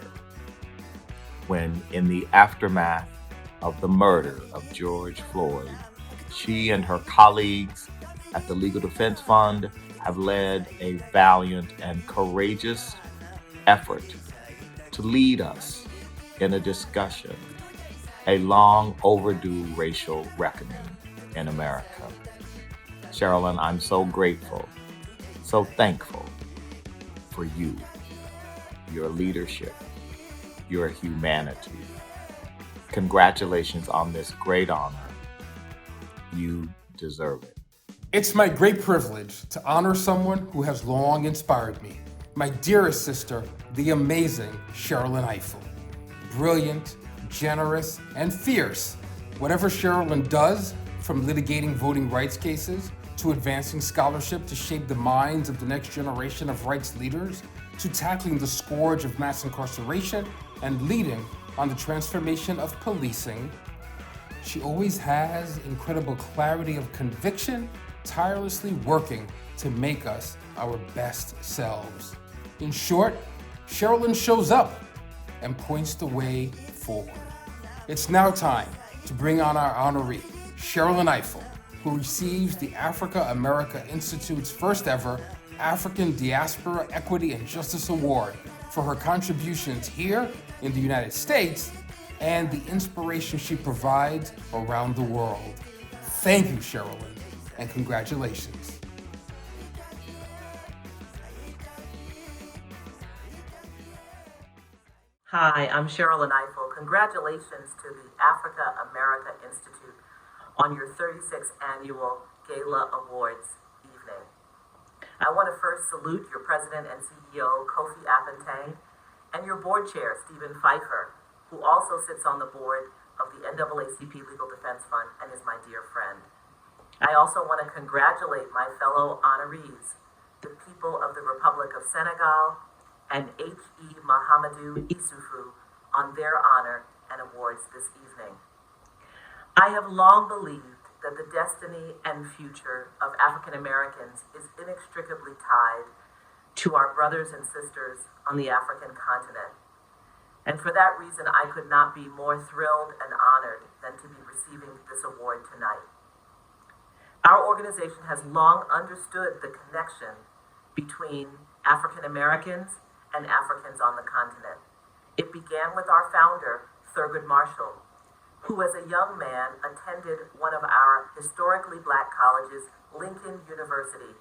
when in the aftermath of the murder of George Floyd, she and her colleagues at the Legal Defense Fund have led a valiant and courageous effort to lead us in a discussion, a long overdue racial reckoning in America. Sherrilyn, I'm so grateful, so thankful for you, your leadership, your humanity. Congratulations on this great honor. You deserve it. It's my great privilege to honor someone who has long inspired me. My dearest sister, the amazing Sherrilyn Ifill. Brilliant, generous, and fierce. Whatever Sherrilyn does, from litigating voting rights cases, to advancing scholarship to shape the minds of the next generation of rights leaders, to tackling the scourge of mass incarceration and leading on the transformation of policing, she always has incredible clarity of conviction, tirelessly working to make us our best selves. In short, Sherrilyn shows up and points the way forward. It's now time to bring on our honoree, Sherrilyn Ifill, who receives the Africa America Institute's first ever African Diaspora Equity and Justice Award for her contributions here in the United States and the inspiration she provides around the world. Thank you, Sherrilyn, and congratulations. Hi, I'm Sherrilyn Ifill. Congratulations to the Africa America Institute on your 36th annual Gala Awards evening. I want to first salute your president and CEO, Kofi Apenteng, and your board chair, Stephen Pfeiffer, who also sits on the board of the NAACP Legal Defense Fund and is my dear friend. I also want to congratulate my fellow honorees, the people of the Republic of Senegal and H.E. Mahamadou Issoufou, on their honor and awards this evening. I have long believed that the destiny and future of African Americans is inextricably tied to our brothers and sisters on the African continent. And for that reason, I could not be more thrilled and honored than to be receiving this award tonight. Our organization has long understood the connection between African Americans and Africans on the continent. It began with our founder, Thurgood Marshall, who as a young man attended one of our historically black colleges, Lincoln University,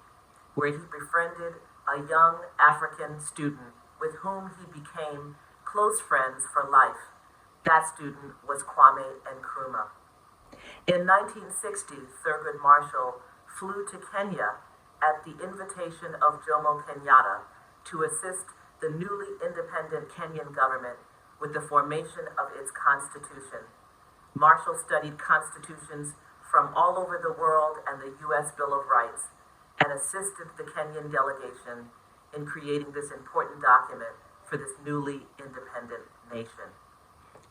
where he befriended a young African student with whom he became close friends for life. That student was Kwame Nkrumah. In 1960, Thurgood Marshall flew to Kenya at the invitation of Jomo Kenyatta to assist the newly independent Kenyan government with the formation of its constitution. Marshall studied constitutions from all over the world and the U.S. Bill of Rights and assisted the Kenyan delegation in creating this important document for this newly independent nation.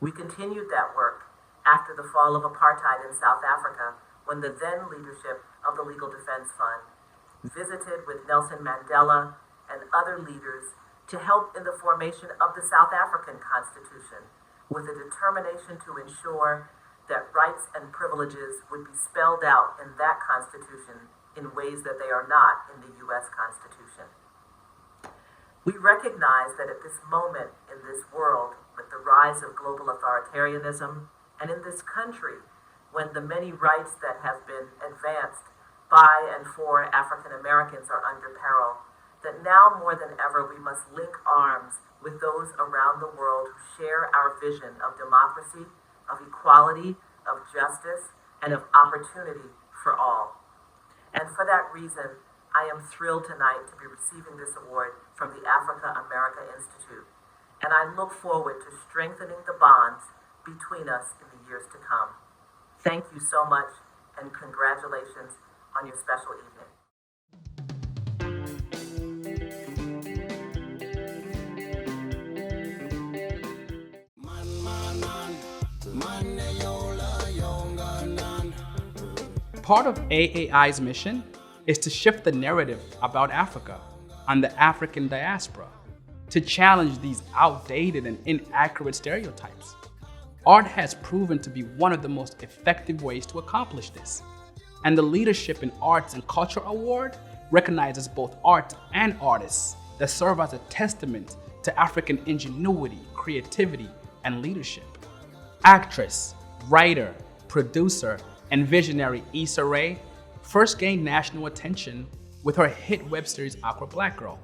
We continued that work after the fall of apartheid in South Africa, when the then leadership of the Legal Defense Fund visited with Nelson Mandela and other leaders to help in the formation of the South African Constitution, with a determination to ensure that rights and privileges would be spelled out in that Constitution in ways that they are not in the U.S. Constitution. We recognize that at this moment in this world, with the rise of global authoritarianism, and in this country, when the many rights that have been advanced by and for African Americans are under peril, that now more than ever we must link arms with those around the world who share our vision of democracy, of equality, of justice, and of opportunity for all. And for that reason, I am thrilled tonight to be receiving this award from the Africa America Institute, and I look forward to strengthening the bonds between us in the years to come. Thank you so much, and congratulations on your special evening. Part of AAI's mission is to shift the narrative about Africa and the African diaspora, to challenge these outdated and inaccurate stereotypes. Art has proven to be one of the most effective ways to accomplish this, and the Leadership in Arts and Culture Award recognizes both art and artists that serve as a testament to African ingenuity, creativity, and leadership. Actress, writer, producer, and visionary Issa Rae first gained national attention with her hit web series Awkward Black Girl.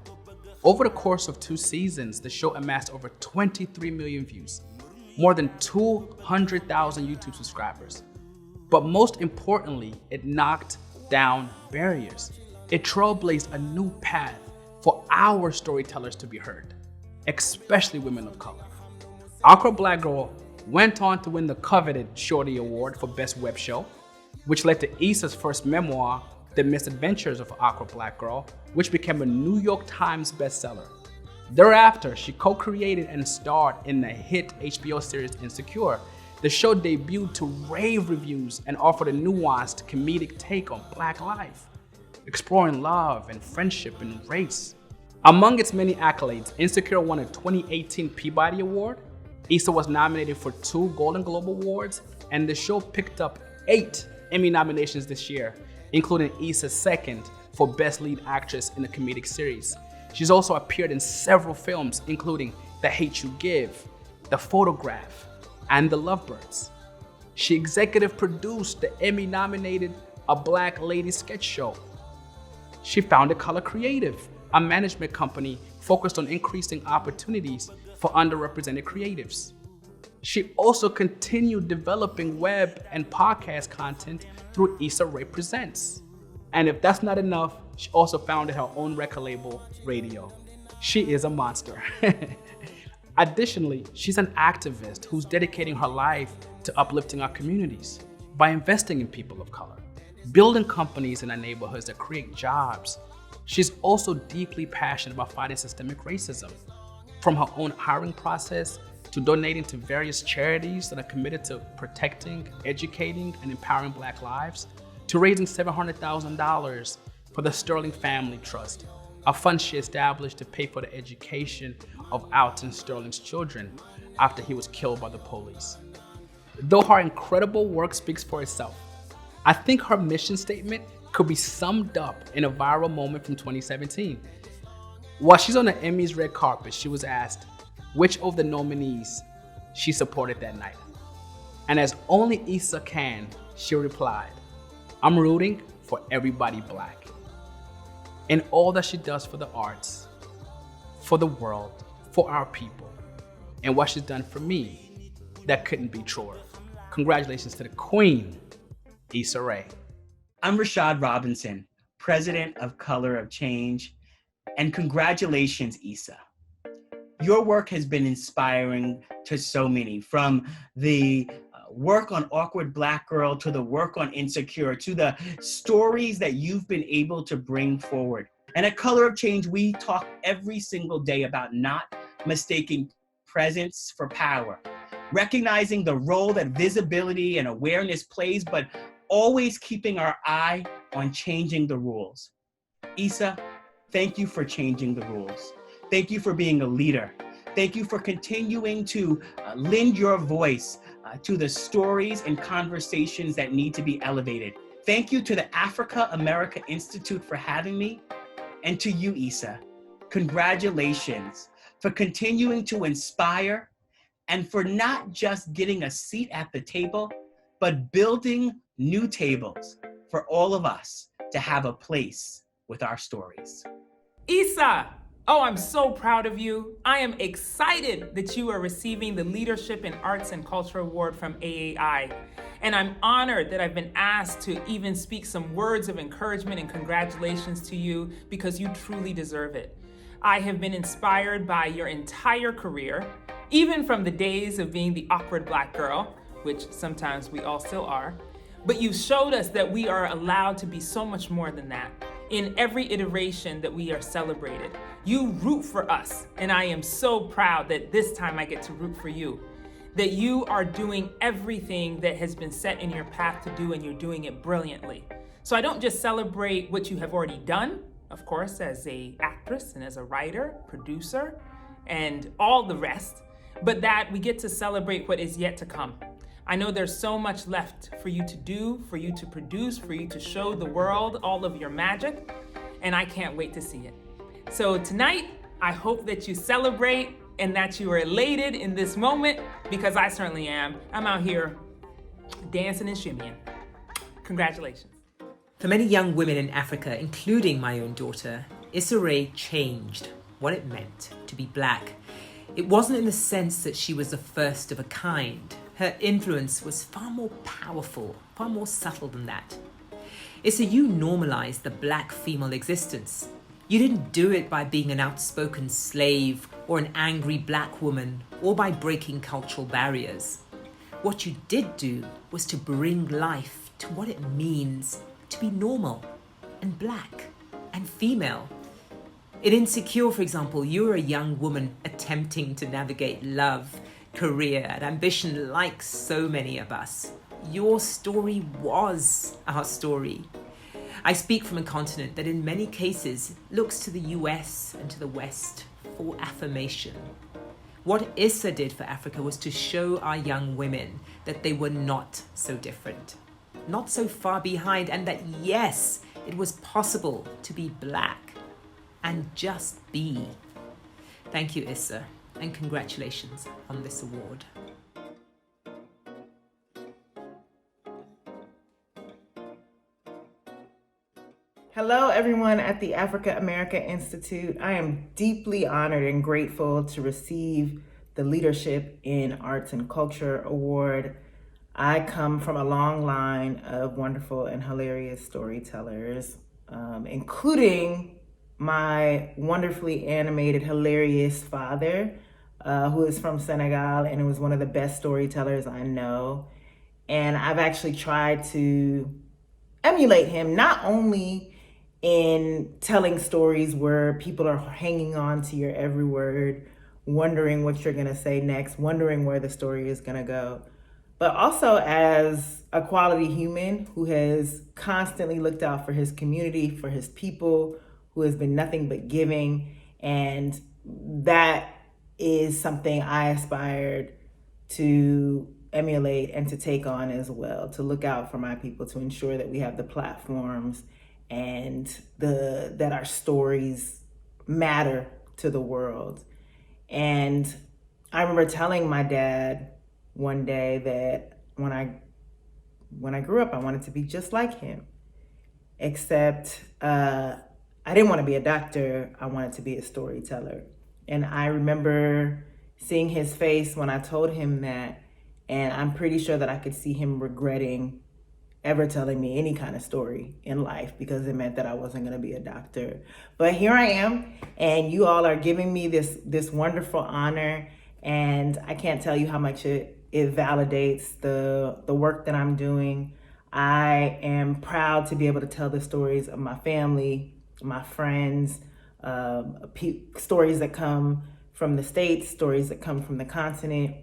Over the course of 2 seasons, the show amassed over 23 million views, more than 200,000 YouTube subscribers. But most importantly, it knocked down barriers. It trailblazed a new path for our storytellers to be heard, especially women of color. Awkward Black Girl went on to win the coveted Shorty Award for Best Web Show, which led to Issa's first memoir, The Misadventures of Awkward Black Girl, which became a New York Times bestseller. Thereafter, she co-created and starred in the hit HBO series Insecure. The show debuted to rave reviews and offered a nuanced comedic take on Black life, exploring love and friendship and race. Among its many accolades, Insecure won a 2018 Peabody Award. Issa was nominated for 2 Golden Globe Awards, and the show picked up 8 Emmy nominations this year, including Issa's second for Best Lead Actress in a Comedic Series. She's also appeared in several films, including The Hate U Give, The Photograph, and The Lovebirds. She executive produced the Emmy-nominated A Black Lady sketch show. She founded Color Creative, a management company focused on increasing opportunities for underrepresented creatives. She also continued developing web and podcast content through Issa Rae Presents. And if that's not enough, she also founded her own record label, Radio. She is a monster. Additionally, she's an activist who's dedicating her life to uplifting our communities by investing in people of color, building companies in our neighborhoods that create jobs. She's also deeply passionate about fighting systemic racism, from her own hiring process to donating to various charities that are committed to protecting, educating, and empowering Black lives, to raising $700,000 for the Sterling Family Trust, a fund she established to pay for the education of Alton Sterling's children after he was killed by the police. Though her incredible work speaks for itself, I think her mission statement could be summed up in a viral moment from 2017. While she's on the Emmys red carpet, she was asked which of the nominees she supported that night. And as only Issa can, she replied, "I'm rooting for everybody Black." In all that she does for the arts, for the world, for our people, and what she's done for me, that couldn't be truer. Congratulations to the Queen, Issa Rae. I'm Rashad Robinson, President of Color of Change, and congratulations, Issa. Your work has been inspiring to so many, from the work on Awkward Black Girl to the work on Insecure to the stories that you've been able to bring forward. And at Color of Change, we talk every single day about not mistaking presence for power, recognizing the role that visibility and awareness plays, but always keeping our eye on changing the rules. Issa, thank you for changing the rules. Thank you for being a leader. Thank you for continuing to lend your voice to the stories and conversations that need to be elevated. Thank you to the Africa America Institute for having me. And to you, Issa, congratulations for continuing to inspire and for not just getting a seat at the table, but building new tables for all of us to have a place with our stories. Issa! Oh, I'm so proud of you. I am excited that you are receiving the Leadership in Arts and Culture Award from AAI. And I'm honored that I've been asked to even speak some words of encouragement and congratulations to you because you truly deserve it. I have been inspired by your entire career, even from the days of being the awkward Black girl, which sometimes we all still are. But you showed us that we are allowed to be so much more than that. In every iteration that we are celebrated, you root for us, and I am so proud that this time I get to root for you, that you are doing everything that has been set in your path to do, and you're doing it brilliantly. So I don't just celebrate what you have already done, of course, as an actress and as a writer, producer, and all the rest, but that we get to celebrate what is yet to come. I know there's so much left for you to do, for you to produce, for you to show the world all of your magic, and I can't wait to see it. So tonight, I hope that you celebrate and that you are elated in this moment, because I certainly am. I'm out here dancing and shimmying. Congratulations. For many young women in Africa, including my own daughter, Issa Rae changed what it meant to be Black. It wasn't in the sense that she was the first of a kind. Her influence was far more powerful, far more subtle than that. Issa, you normalized the Black female existence. You didn't do it by being an outspoken slave or an angry Black woman or by breaking cultural barriers. What you did do was to bring life to what it means to be normal and Black and female. In Insecure, for example, you were a young woman attempting to navigate love, career, and ambition like so many of us. Your story was our story. I speak from a continent that in many cases looks to the US and to the West for affirmation. What Issa did for Africa was to show our young women that they were not so different, not so far behind, and that yes, it was possible to be Black and just be. Thank you, Issa, and congratulations on this award. Hello, everyone at the Africa America Institute. I am deeply honored and grateful to receive the Leadership in Arts and Culture Award. I come from a long line of wonderful and hilarious storytellers, including my wonderfully animated, hilarious father, who is from Senegal and was one of the best storytellers I know. And I've actually tried to emulate him, not only in telling stories where people are hanging on to your every word, wondering what you're gonna say next, wondering where the story is gonna go, but also as a quality human who has constantly looked out for his community, for his people, who has been nothing but giving. And that is something I aspired to emulate and to take on as well, to look out for my people, to ensure that we have the platforms and that our stories matter to the world. And I remember telling my dad one day that when I grew up, I wanted to be just like him, except I didn't want to be a doctor. I wanted to be a storyteller. And I remember seeing his face when I told him that, and I'm pretty sure that I could see him regretting ever telling me any kind of story in life, because it meant that I wasn't going to be a doctor. But here I am, and you all are giving me this wonderful honor, and I can't tell you how much it validates the work that I'm doing. I am proud to be able to tell the stories of my family, my friends, stories that come from the States, stories that come from the continent,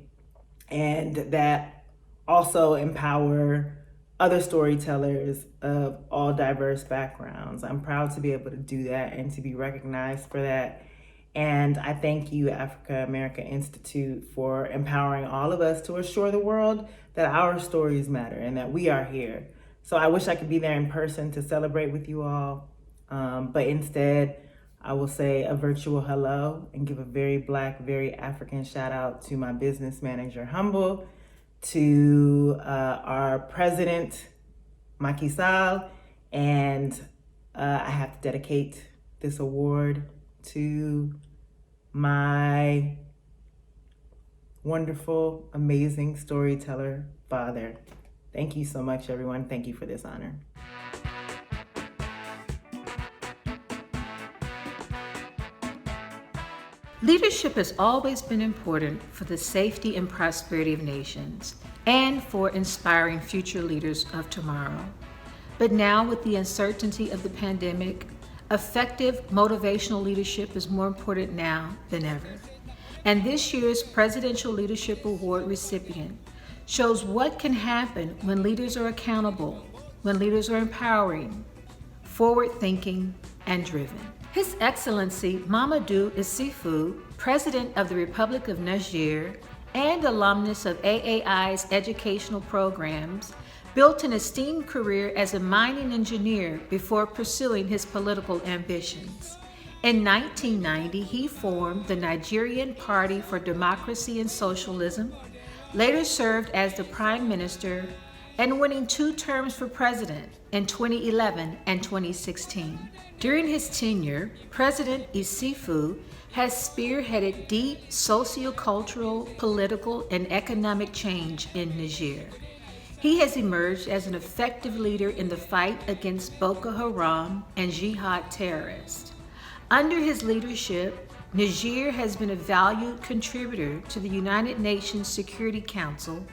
and that also empower other storytellers of all diverse backgrounds. I'm proud to be able to do that and to be recognized for that. And I thank you, Africa America Institute, for empowering all of us to assure the world that our stories matter and that we are here. So I wish I could be there in person to celebrate with you all. But instead, I will say a virtual hello and give a very Black, very African shout out to my business manager, Humble, to our president, Macky Sall, and I have to dedicate this award to my wonderful, amazing storyteller father. Thank you so much, everyone. Thank you for this honor. Leadership has always been important for the safety and prosperity of nations and for inspiring future leaders of tomorrow. But now, with the uncertainty of the pandemic, effective motivational leadership is more important now than ever. And this year's Presidential Leadership Award recipient shows what can happen when leaders are accountable, when leaders are empowering, forward-thinking, and driven. His Excellency Mamadou Issoufou, President of the Republic of Niger and alumnus of AAI's educational programs, built an esteemed career as a mining engineer before pursuing his political ambitions. In 1990, he formed the Nigerian Party for Democracy and Socialism, later served as the Prime Minister, and winning 2 terms for president in 2011 and 2016. During his tenure, President Issoufou has spearheaded deep sociocultural, political, and economic change in Niger. He has emerged as an effective leader in the fight against Boko Haram and jihad terrorists. Under his leadership, Niger has been a valued contributor to the United Nations Security Council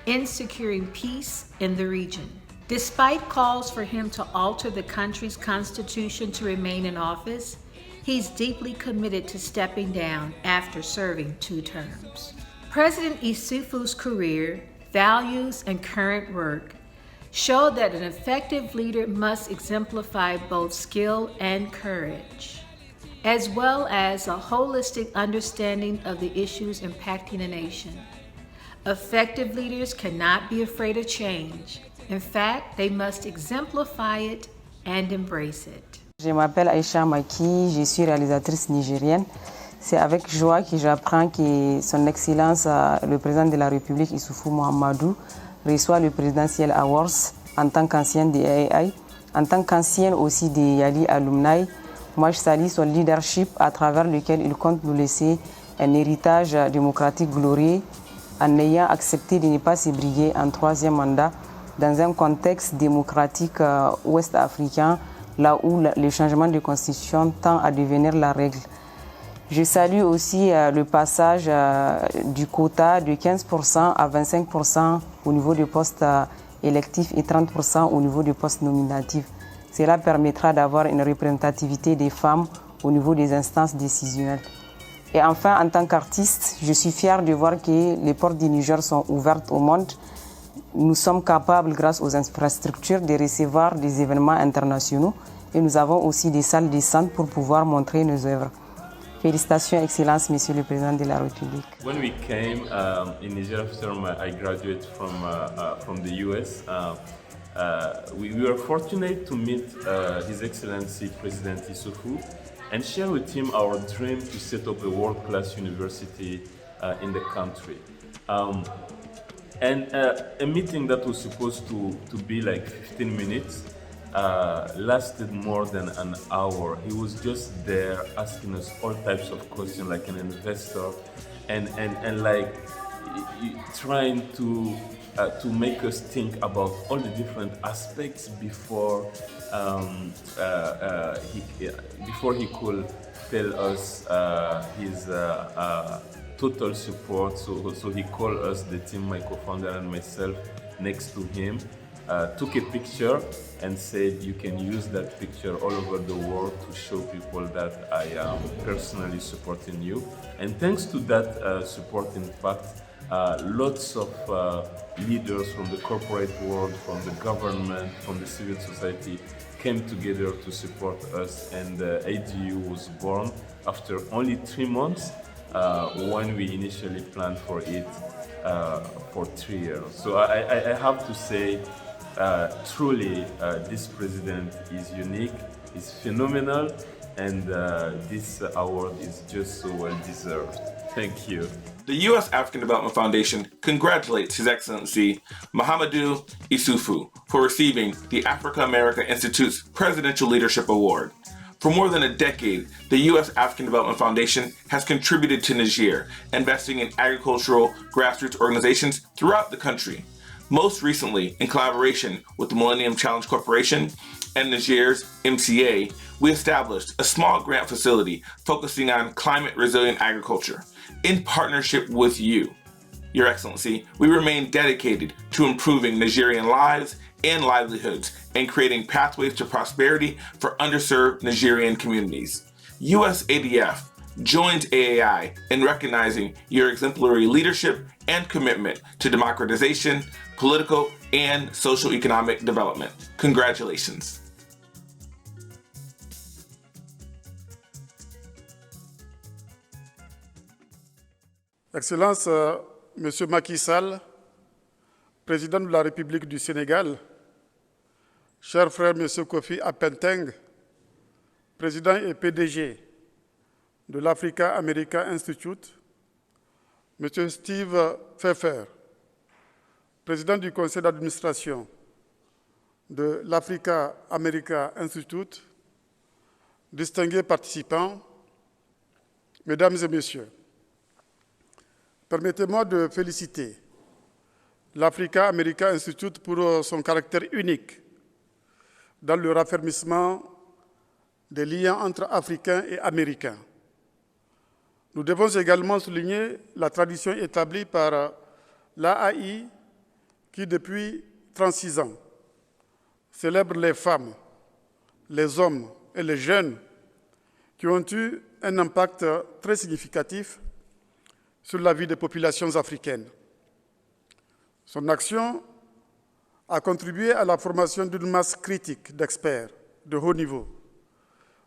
in securing peace in the region. Despite calls for him to alter the country's constitution to remain in office, he's deeply committed to stepping down after serving 2 terms. President Issoufou's career, values, and current work show that an effective leader must exemplify both skill and courage, as well as a holistic understanding of the issues impacting a nation. Effective leaders cannot be afraid of change. In fact, they must exemplify it and embrace it. Je m'appelle Aïcha Maki, je suis réalisatrice nigérienne. C'est avec joie que j'apprends que Son Excellence, le président de la République, Issoufou Mahamadou, reçoit le Presidential Awards en tant qu'ancienne de AI, en tant qu'ancienne aussi de Yali Alumni. Moi, je salue son leadership à travers lequel il compte nous laisser un héritage démocratique glorieux en ayant accepté de ne pas se briguer en 3e mandat dans un contexte démocratique ouest-africain, là où le changement de constitution tend à devenir la règle. Je salue aussi le passage du quota de 15% à 25% au niveau des postes électifs et 30% au niveau des postes nominatifs. Cela permettra d'avoir une représentativité des femmes au niveau des instances décisionnelles. Et enfin, en tant qu'artiste, je suis fière de voir que les portes du Niger sont ouvertes au monde. Nous sommes capables, grâce aux infrastructures, de recevoir des événements internationaux et nous avons aussi des salles décentes pour pouvoir montrer nos œuvres. Félicitations, Excellence, Monsieur le Président de la République. When we came in Niger after I graduated from the US, we were fortunate to meet His Excellency President Issoufou and share with him our dream to set up a world-class university in the country. And a meeting that was supposed to be like 15 minutes lasted more than an hour. He was just there asking us all types of questions like an investor and like trying to make us think about all the different aspects before he could tell us his total support. So he called us, the team, my co-founder and myself, next to him, took a picture and said, you can use that picture all over the world to show people that I am personally supporting you. And thanks to that support, in fact, lots of leaders from the corporate world, from the government, from the civil society came together to support us, and ADU was born after only 3 months when we initially planned for it for 3 years. So I have to say, truly, this president is unique, is phenomenal, and this award is just so well deserved. Thank you. The U.S. African Development Foundation congratulates His Excellency Mahamadou Issoufou for receiving the Africa America Institute's Presidential Leadership Award. For more than a decade, the U.S. African Development Foundation has contributed to Niger, investing in agricultural grassroots organizations throughout the country. Most recently, in collaboration with the Millennium Challenge Corporation and Niger's MCA, we established a small grant facility focusing on climate-resilient agriculture. In partnership with you, Your Excellency, we remain dedicated to improving Nigerian lives and livelihoods and creating pathways to prosperity for underserved Nigerian communities. USADF joins AAI in recognizing your exemplary leadership and commitment to democratization, political, and socio-economic development. Congratulations. Excellence, Monsieur Macky Sall, Président de la République du Sénégal, cher frère Monsieur Kofi Appenteng, Président et PDG de l'Africa America Institute, Monsieur Steve Pfeffer, président du conseil d'administration de l'Africa America Institute, distingués participants, mesdames et messieurs, permettez-moi de féliciter l'Africa America Institute pour son caractère unique dans le raffermissement des liens entre Africains et Américains. Nous devons également souligner la tradition établie par l'AAI qui, depuis 36 ans, célèbre les femmes, les hommes et les jeunes qui ont eu un impact très significatif sur la vie des populations africaines. Son action a contribué à la formation d'une masse critique d'experts de haut niveau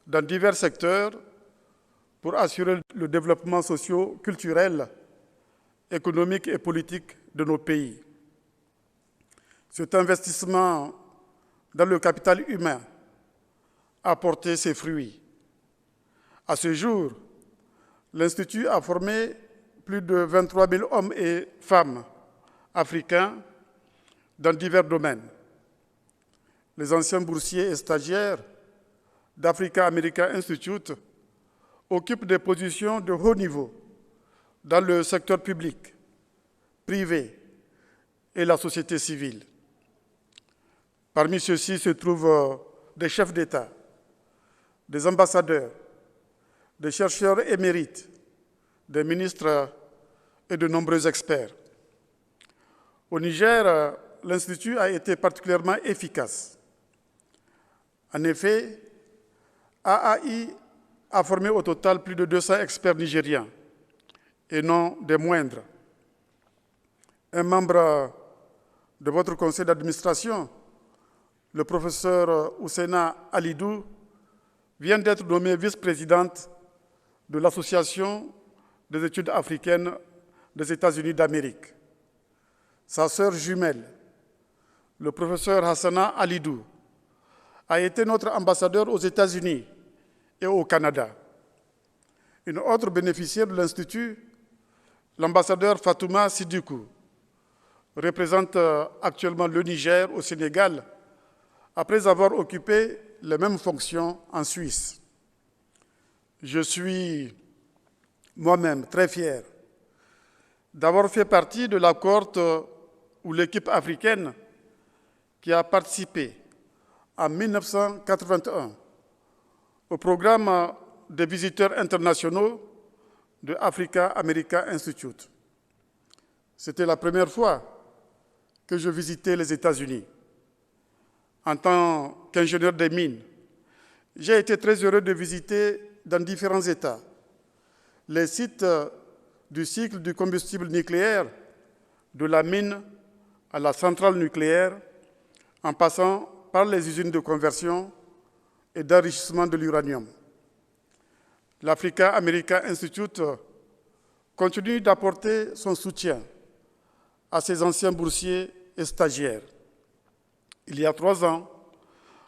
dans divers secteurs pour assurer le développement socio-culturel, économique et politique de nos pays. Cet investissement dans le capital humain a porté ses fruits. À ce jour, l'Institut a formé plus de 23 000 hommes et femmes africains dans divers domaines. Les anciens boursiers et stagiaires d'Africa America Institute occupent des positions de haut niveau dans le secteur public, privé et la société civile. Parmi ceux-ci se trouvent des chefs d'État, des ambassadeurs, des chercheurs émérites, des ministres et de nombreux experts. Au Niger, l'Institut a été particulièrement efficace. En effet, AAI a formé au total plus de 200 experts nigériens, et non des moindres. Un membre de votre conseil d'administration, le professeur Ousseina Alidou, vient d'être nommée vice-présidente de l'Association des études africaines des États-Unis d'Amérique. Sa sœur jumelle, le professeur Hassana Alidou, a été notre ambassadeur aux États-Unis et au Canada. Une autre bénéficiaire de l'Institut, l'ambassadeur Fatouma Sidikou, représente actuellement le Niger au Sénégal après avoir occupé les mêmes fonctions en Suisse. Je suis moi-même très fier d'avoir fait partie de la cohorte ou l'équipe africaine qui a participé en 1981 au programme des visiteurs internationaux de Africa America Institute. C'était la première fois que je visitais les États-Unis. En tant qu'ingénieur des mines, j'ai été très heureux de visiter dans différents États les sites du cycle du combustible nucléaire, de la mine à la centrale nucléaire, en passant par les usines de conversion et d'enrichissement de l'uranium. L'Africa America Institute continue d'apporter son soutien à ses anciens boursiers et stagiaires. Il y a 3 ans,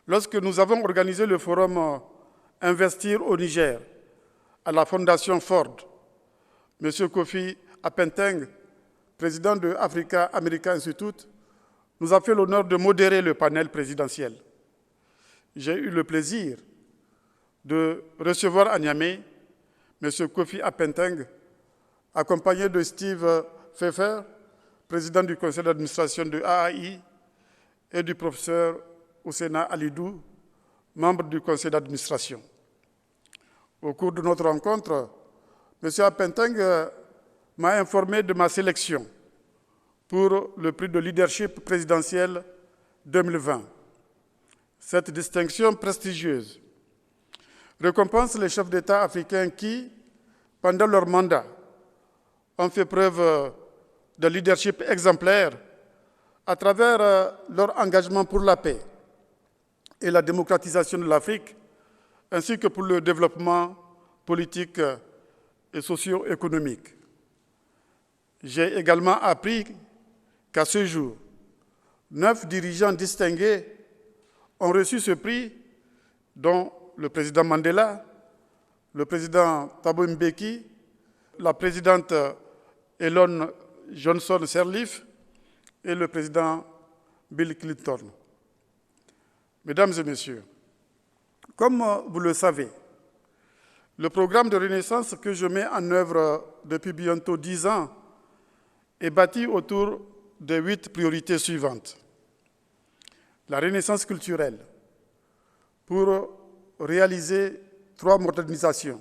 lorsque nous avons organisé le forum Investir au Niger à la Fondation Ford, M. Kofi Appenteng, président de Africa America Institute, nous a fait l'honneur de modérer le panel présidentiel. J'ai eu le plaisir de recevoir à Niamey M. Kofi Appenteng, accompagné de Steve Pfeffer, président du conseil d'administration de AAI, et du professeur Ousseina Alidou, membre du conseil d'administration. Au cours de notre rencontre, M. Appenteng m'a informé de ma sélection pour le prix de leadership présidentiel 2020. Cette distinction prestigieuse récompense les chefs d'État africains qui, pendant leur mandat, ont fait preuve de leadership exemplaire à travers leur engagement pour la paix et la démocratisation de l'Afrique, ainsi que pour le développement politique et socio-économique. J'ai également appris qu'à ce jour, 9 dirigeants distingués ont reçu ce prix, dont le président Mandela, le président Thabo Mbeki, la présidente Ellen Johnson Sirleaf et le président Bill Clinton. Mesdames et messieurs, comme vous le savez, le programme de renaissance que je mets en œuvre depuis bientôt 10 ans est bâti autour de 8 priorités suivantes. La renaissance culturelle, pour réaliser 3 modernisations,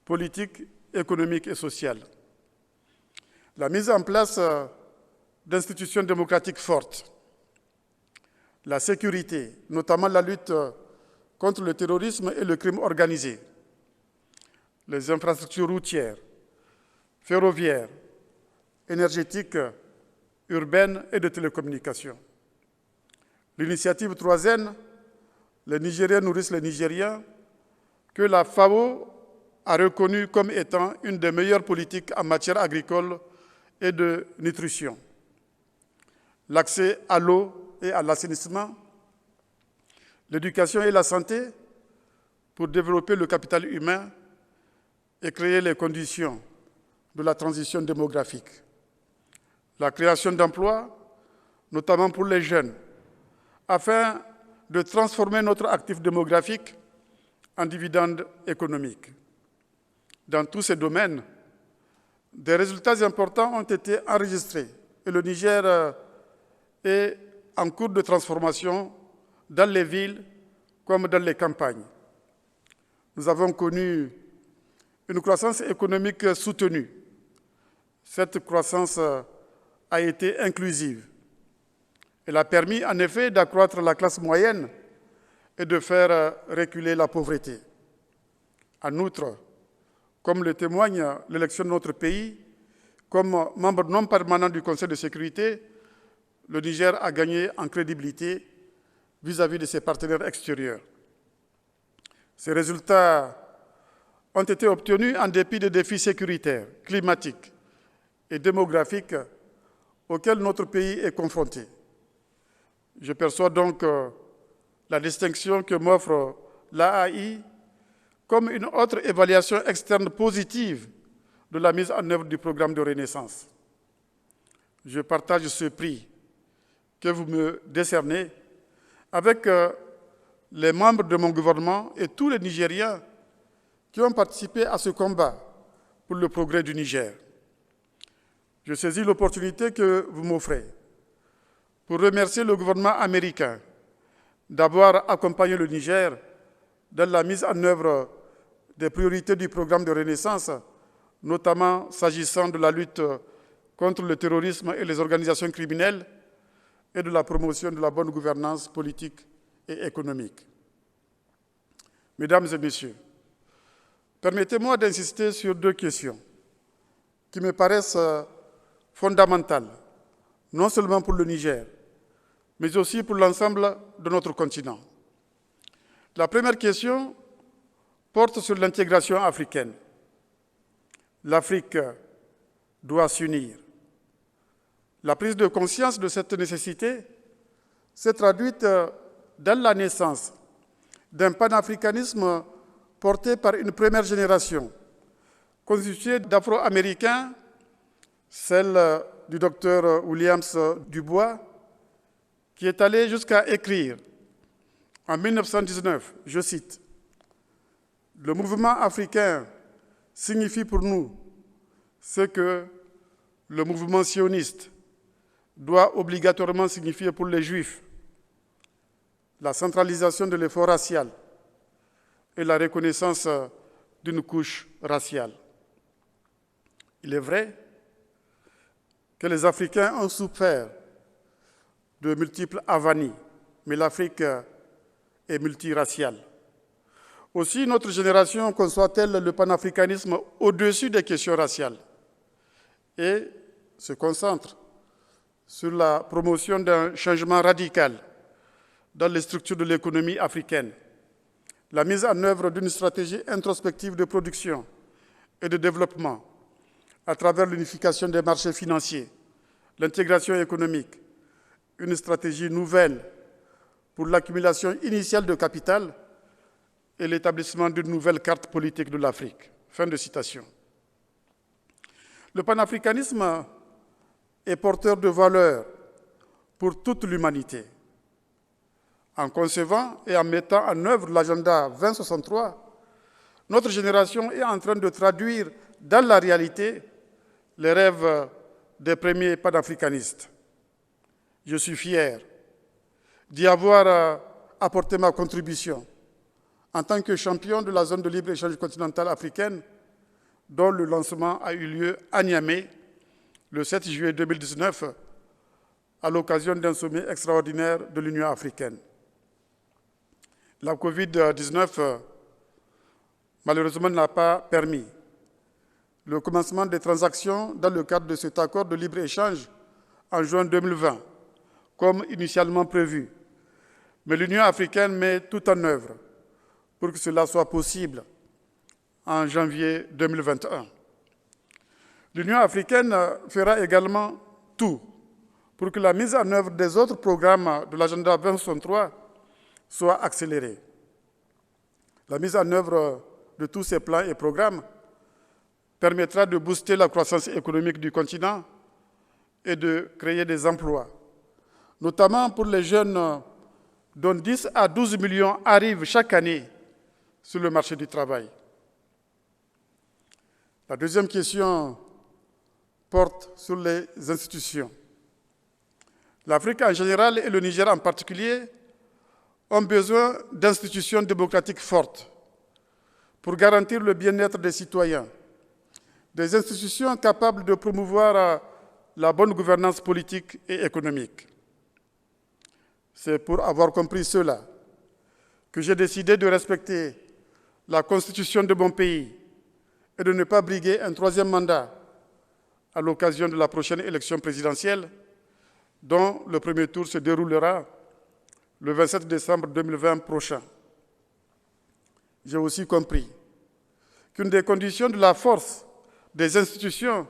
politiques, économiques et sociales. La mise en place d'institutions démocratiques fortes. La sécurité, notamment la lutte contre le terrorisme et le crime organisé. Les infrastructures routières, ferroviaires, énergétiques, urbaines et de télécommunications. L'initiative 3N, les Nigériens nourrissent les Nigériens, que la FAO a reconnue comme étant une des meilleures politiques en matière agricole et de nutrition. L'accès à l'eau et à l'assainissement, l'éducation et la santé pour développer le capital humain et créer les conditions de la transition démographique. La création d'emplois, notamment pour les jeunes, afin de transformer notre actif démographique en dividende économique. Dans tous ces domaines, des résultats importants ont été enregistrés et le Niger est en cours de transformation dans les villes comme dans les campagnes. Nous avons connu une croissance économique soutenue. Cette croissance a été inclusive. Elle a permis en effet d'accroître la classe moyenne et de faire reculer la pauvreté. En outre, comme le témoigne l'élection de notre pays, comme membre non permanent du Conseil de sécurité, le Niger a gagné en crédibilité vis-à-vis de ses partenaires extérieurs. Ces résultats ont été obtenus en dépit des défis sécuritaires, climatiques et démographiques auxquels notre pays est confronté. Je perçois donc la distinction que m'offre l'AAI comme une autre évaluation externe positive de la mise en œuvre du programme de renaissance. Je partage ce prix que vous me décernez avec les membres de mon gouvernement et tous les Nigériens qui ont participé à ce combat pour le progrès du Niger. Je saisis l'opportunité que vous m'offrez pour remercier le gouvernement américain d'avoir accompagné le Niger dans la mise en œuvre des priorités du programme de renaissance, notamment s'agissant de la lutte contre le terrorisme et les organisations criminelles et de la promotion de la bonne gouvernance politique et économique. Mesdames et messieurs, permettez-moi d'insister sur 2 questions qui me paraissent fondamentales, non seulement pour le Niger, mais aussi pour l'ensemble de notre continent. La première question porte sur l'intégration africaine. L'Afrique doit s'unir. La prise de conscience de cette nécessité s'est traduite dans la naissance d'un panafricanisme porté par une première génération, constituée d'Afro-Américains, celle du docteur Williams Dubois, qui est allé jusqu'à écrire en 1919, je cite, « Le mouvement africain signifie pour nous ce que le mouvement sioniste doit obligatoirement signifier pour les Juifs, la centralisation de l'effort racial et la reconnaissance d'une couche raciale. » Il est vrai que les Africains ont souffert de multiples avanies, mais l'Afrique est multiraciale. Aussi, notre génération conçoit-elle le panafricanisme au-dessus des questions raciales et se concentre sur la promotion d'un changement radical dans les structures de l'économie africaine, la mise en œuvre d'une stratégie introspective de production et de développement à travers l'unification des marchés financiers, l'intégration économique, une stratégie nouvelle pour l'accumulation initiale de capital et l'établissement d'une nouvelle carte politique de l'Afrique. Fin de citation. Le panafricanisme est porteur de valeurs pour toute l'humanité. En concevant et en mettant en œuvre l'agenda 2063, notre génération est en train de traduire dans la réalité les rêves des premiers panafricanistes. Je suis fier d'y avoir apporté ma contribution en tant que champion de la zone de libre-échange continentale africaine, dont le lancement a eu lieu à Niamey le 7 juillet 2019 à l'occasion d'un sommet extraordinaire de l'Union africaine. La Covid-19, malheureusement, n'a pas permis le commencement des transactions dans le cadre de cet accord de libre-échange en juin 2020, comme initialement prévu. Mais l'Union africaine met tout en œuvre pour que cela soit possible en janvier 2021. L'Union africaine fera également tout pour que la mise en œuvre des autres programmes de l'agenda 2063 soit accélérée. La mise en œuvre de tous ces plans et programmes permettra de booster la croissance économique du continent et de créer des emplois, notamment pour les jeunes dont 10 à 12 millions arrivent chaque année sur le marché du travail. La deuxième question porte sur les institutions. L'Afrique en général et le Niger en particulier ont besoin d'institutions démocratiques fortes pour garantir le bien-être des citoyens, des institutions capables de promouvoir la bonne gouvernance politique et économique. C'est pour avoir compris cela que j'ai décidé de respecter la Constitution de mon pays et de ne pas briguer un troisième mandat à l'occasion de la prochaine élection présidentielle, dont le premier tour se déroulera le 27 décembre 2020 prochain. J'ai aussi compris qu'une des conditions de la force des institutions,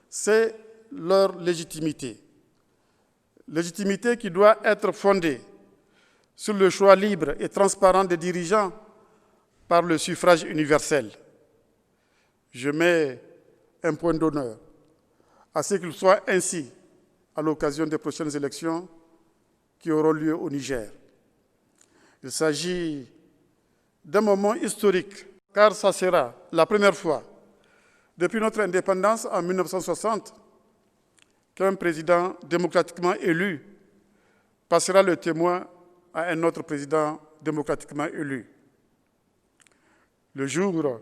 c'est leur légitimité. Légitimité qui doit être fondée sur le choix libre et transparent des dirigeants par le suffrage universel. Je mets un point d'honneur à ce qu'il soit ainsi à l'occasion des prochaines élections qui auront lieu au Niger. Il s'agit d'un moment historique, car ça sera la première fois depuis notre indépendance en 1960 qu'un président démocratiquement élu passera le témoin à un autre président démocratiquement élu. Le jour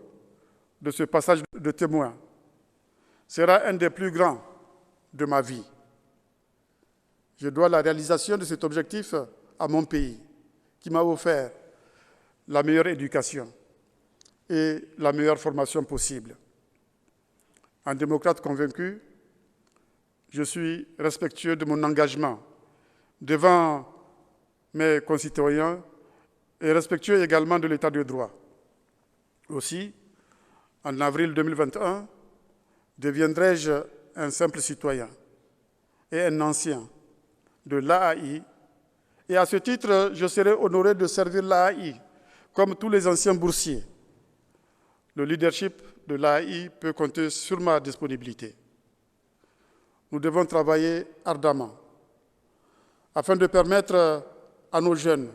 de ce passage de témoin sera un des plus grands de ma vie. Je dois la réalisation de cet objectif à mon pays, qui m'a offert la meilleure éducation et la meilleure formation possible. En démocrate convaincu, je suis respectueux de mon engagement devant mes concitoyens et respectueux également de l'état de droit. Aussi, en avril 2021, deviendrai-je un simple citoyen et un ancien de l'AAI, et à ce titre, je serai honoré de servir l'AAI comme tous les anciens boursiers. Le leadership de l'AAI peut compter sur ma disponibilité. Nous devons travailler ardemment afin de permettre à nos jeunes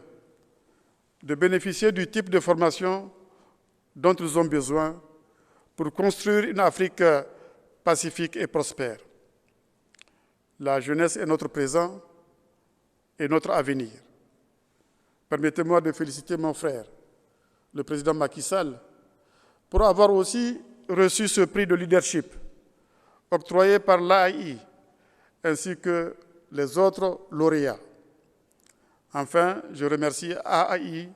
de bénéficier du type de formation dont ils ont besoin pour construire une Afrique pacifique et prospère. La jeunesse est notre présent et notre avenir. Permettez-moi de féliciter mon frère, le président Macky Sall, pour avoir aussi reçu ce prix de leadership octroyé par l'AAI, ainsi que les autres lauréats. Enfin, je remercie AAI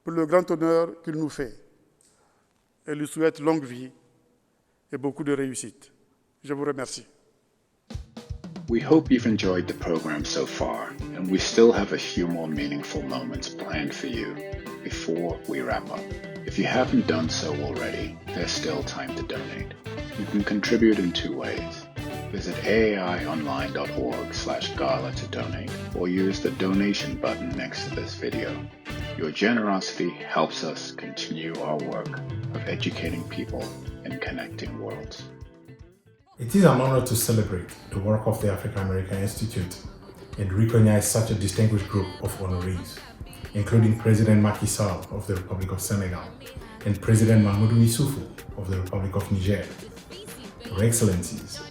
pour le grand honneur qu'il nous fait et lui souhaite longue vie et beaucoup de réussite. Je vous remercie. We hope you've enjoyed the program so far, and we still have a few more meaningful moments planned for you before we wrap up. If you haven't done so already, there's still time to donate. You can contribute in two ways. Visit aaionline.org/gala to donate, or use the donation button next to this video. Your generosity helps us continue our work of educating people and connecting worlds. It is an honor to celebrate the work of the African American Institute and recognize such a distinguished group of honorees, including President Macky Sall of the Republic of Senegal and President Mahamadou Issoufou of the Republic of Niger. Your Excellencies,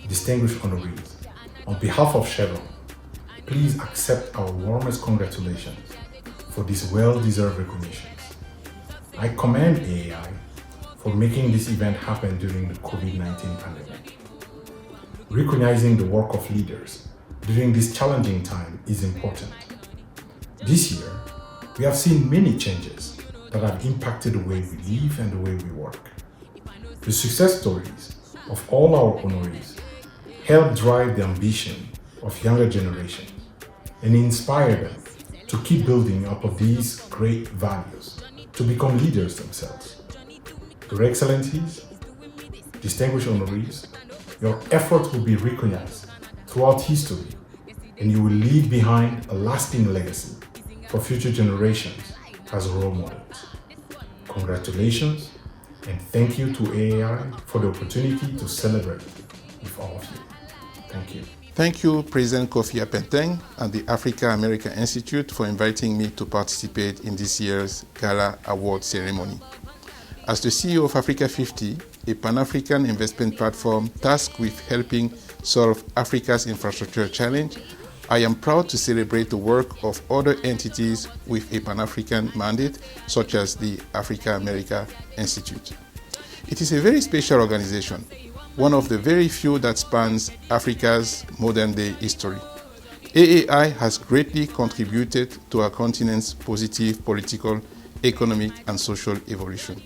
distinguished honorees, on behalf of Chevron, please accept our warmest congratulations for these well-deserved recognitions. I commend AAI for making this event happen during the COVID-19 pandemic. Recognizing the work of leaders during this challenging time is important. This year, we have seen many changes that have impacted the way we live and the way we work. The success stories of all our honorees help drive the ambition of younger generations and inspire them to keep building up of these great values to become leaders themselves. Your Excellencies, distinguished honorees, your efforts will be recognized throughout history and you will leave behind a lasting legacy for future generations as role models. Congratulations and thank you to AAI for the opportunity to celebrate with all of you. Thank you. Thank you, President Kofi Apenteng and the Africa America Institute for inviting me to participate in this year's Gala Award ceremony. As the CEO of Africa 50, a Pan-African investment platform tasked with helping solve Africa's infrastructure challenge, I am proud to celebrate the work of other entities with a Pan-African mandate, such as the Africa America Institute. It is a very special organization, one of the very few that spans Africa's modern-day history. AAI has greatly contributed to our continent's positive political, economic, and social evolution.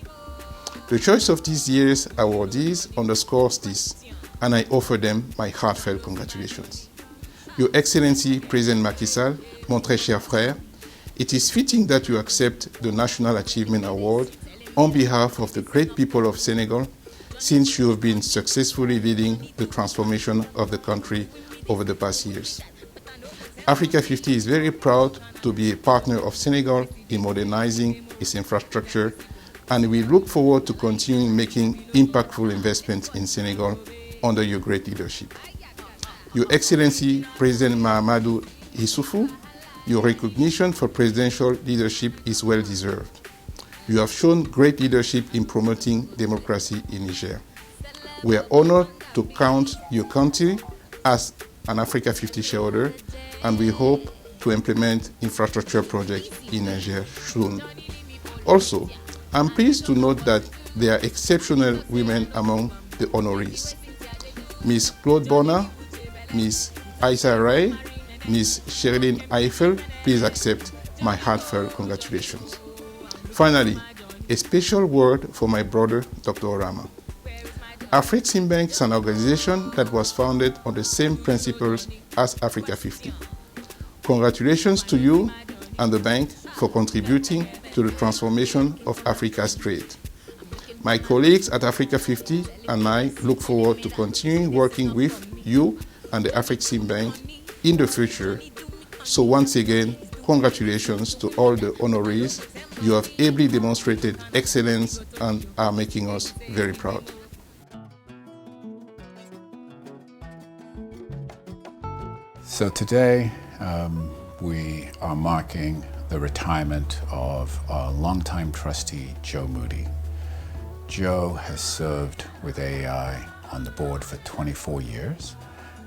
The choice of this year's awardees underscores this, and I offer them my heartfelt congratulations. Your Excellency President Macky Sall, mon très cher frère, it is fitting that you accept the National Achievement Award on behalf of the great people of Senegal, since you have been successfully leading the transformation of the country over the past years. Africa 50 is very proud to be a partner of Senegal in modernizing its infrastructure, and we look forward to continuing making impactful investments in Senegal under your great leadership. Your Excellency President Mahamadou Issoufou, your recognition for presidential leadership is well deserved. You have shown great leadership in promoting democracy in Niger. We are honored to count your country as an Africa 50 shareholder, and we hope to implement infrastructure projects in Niger soon. Also, I'm pleased to note that there are exceptional women among the honorees. Ms. Claude Bonner, Ms. Aissa Ray, Ms. Sherilyn Eiffel, please accept my heartfelt congratulations. Finally, a special word for my brother, Dr. Orama. Afreximbank is an organization that was founded on the same principles as Africa 50. Congratulations to you and the bank for contributing to the transformation of Africa's trade. My colleagues at Africa 50 and I look forward to continuing working with you and the Afreximbank in the future. So once again, congratulations to all the honorees. You have ably demonstrated excellence and are making us very proud. So today we are marking the retirement of our longtime trustee, Joe Moody. Joe has served with AAI on the board for 24 years,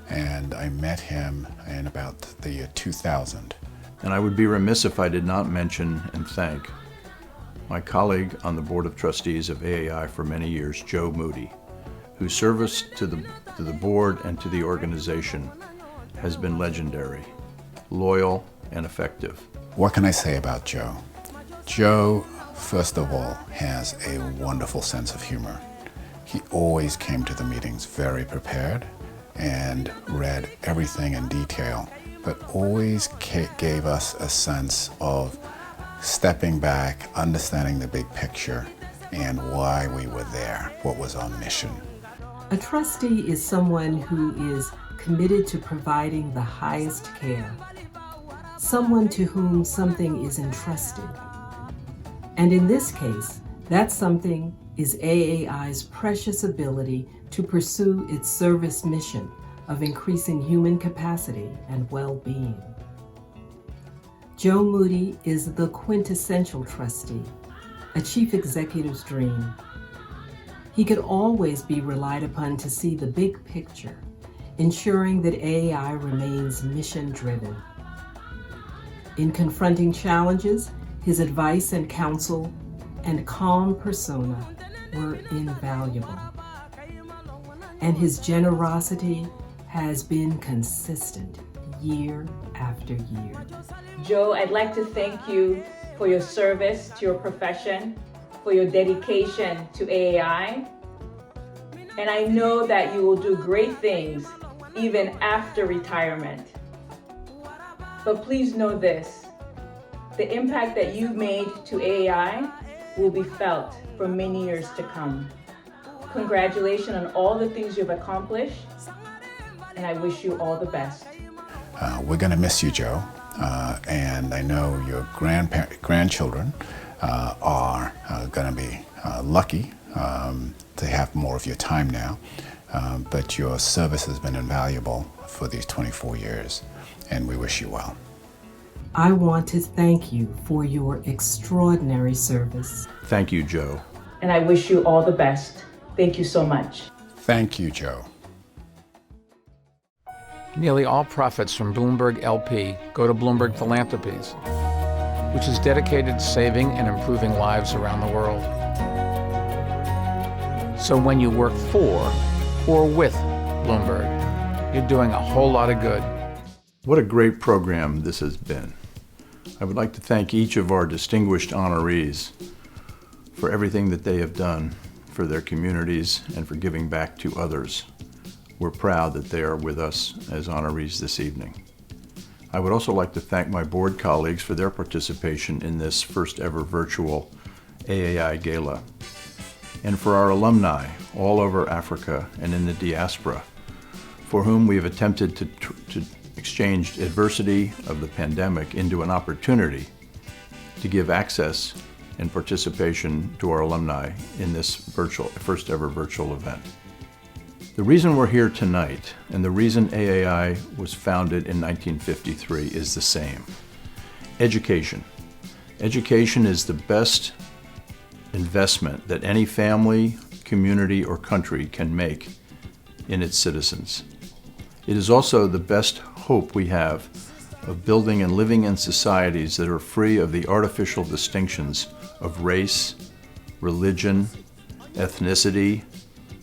and I met him in about the year 2000. And I would be remiss if I did not mention and thank my colleague on the Board of Trustees of AAI for many years, Joe Moody, whose service to the board and to the organization has been legendary, loyal, and effective. What can I say about Joe? Joe, first of all, has a wonderful sense of humor. He always came to the meetings very prepared and read everything in detail, but always gave us a sense of stepping back, understanding the big picture, and why we were there, what was our mission. A trustee is someone who is committed to providing the highest care, someone to whom something is entrusted. And in this case, that something is AAI's precious ability to pursue its service mission of increasing human capacity and well-being. Joe Moody is the quintessential trustee, a chief executive's dream. He could always be relied upon to see the big picture, ensuring that AAI remains mission-driven. In confronting challenges, his advice and counsel and calm persona were invaluable. And his generosity has been consistent year after year. Joe, I'd like to thank you for your service to your profession, for your dedication to AAI. And I know that you will do great things even after retirement. But please know this, the impact that you've made to AAI will be felt for many years to come. Congratulations on all the things you've accomplished, and I wish you all the best. We're going to miss you, Joe, and I know your grandchildren are going to be lucky to have more of your time now, but your service has been invaluable for these 24 years, and we wish you well. I want to thank you for your extraordinary service. Thank you, Joe. And I wish you all the best. Thank you so much. Thank you, Joe. Nearly all profits from Bloomberg LP go to Bloomberg Philanthropies, which is dedicated to saving and improving lives around the world. So when you work for or with Bloomberg, you're doing a whole lot of good. What a great program this has been. I would like to thank each of our distinguished honorees for everything that they have done for their communities and for giving back to others. We're proud that they are with us as honorees this evening. I would also like to thank my board colleagues for their participation in this first ever virtual AAI Gala, and for our alumni all over Africa and in the diaspora, for whom we have attempted to exchange adversity of the pandemic into an opportunity to give access and participation to our alumni in this first ever virtual event. The reason we're here tonight and the reason AAI was founded in 1953 is the same. Education. Education is the best investment that any family, community, or country can make in its citizens. It is also the best hope we have of building and living in societies that are free of the artificial distinctions of race, religion, ethnicity,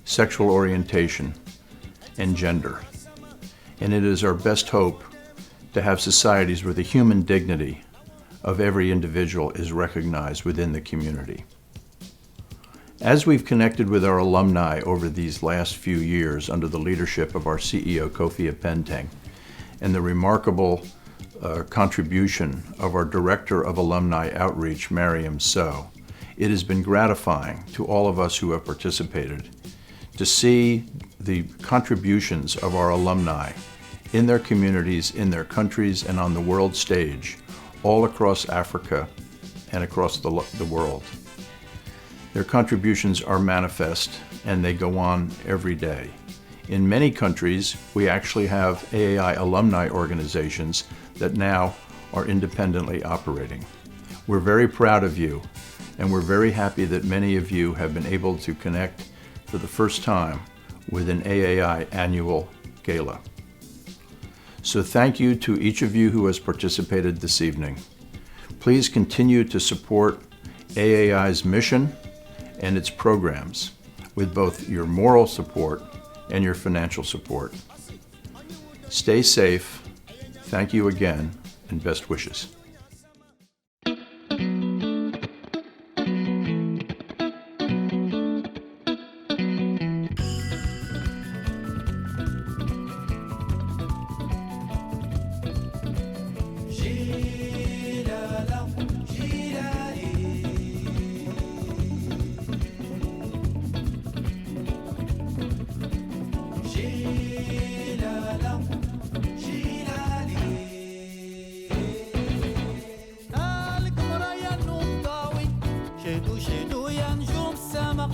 sexual orientation, and gender. And it is our best hope to have societies where the human dignity of every individual is recognized within the community. As we've connected with our alumni over these last few years under the leadership of our CEO, Kofi Apenteng, and the remarkable contribution of our Director of Alumni Outreach, Mariam So, it has been gratifying to all of us who have participated to see the contributions of our alumni in their communities, in their countries, and on the world stage, all across Africa and across the world. Their contributions are manifest, and they go on every day. In many countries, we actually have AAI alumni organizations that now are independently operating. We're very proud of you, and we're very happy that many of you have been able to connect for the first time with an AAI annual gala. So thank you to each of you who has participated this evening. Please continue to support AAI's mission and its programs with both your moral support and your financial support. Stay safe. Thank you again, and best wishes. شدو شدو ينجوم السما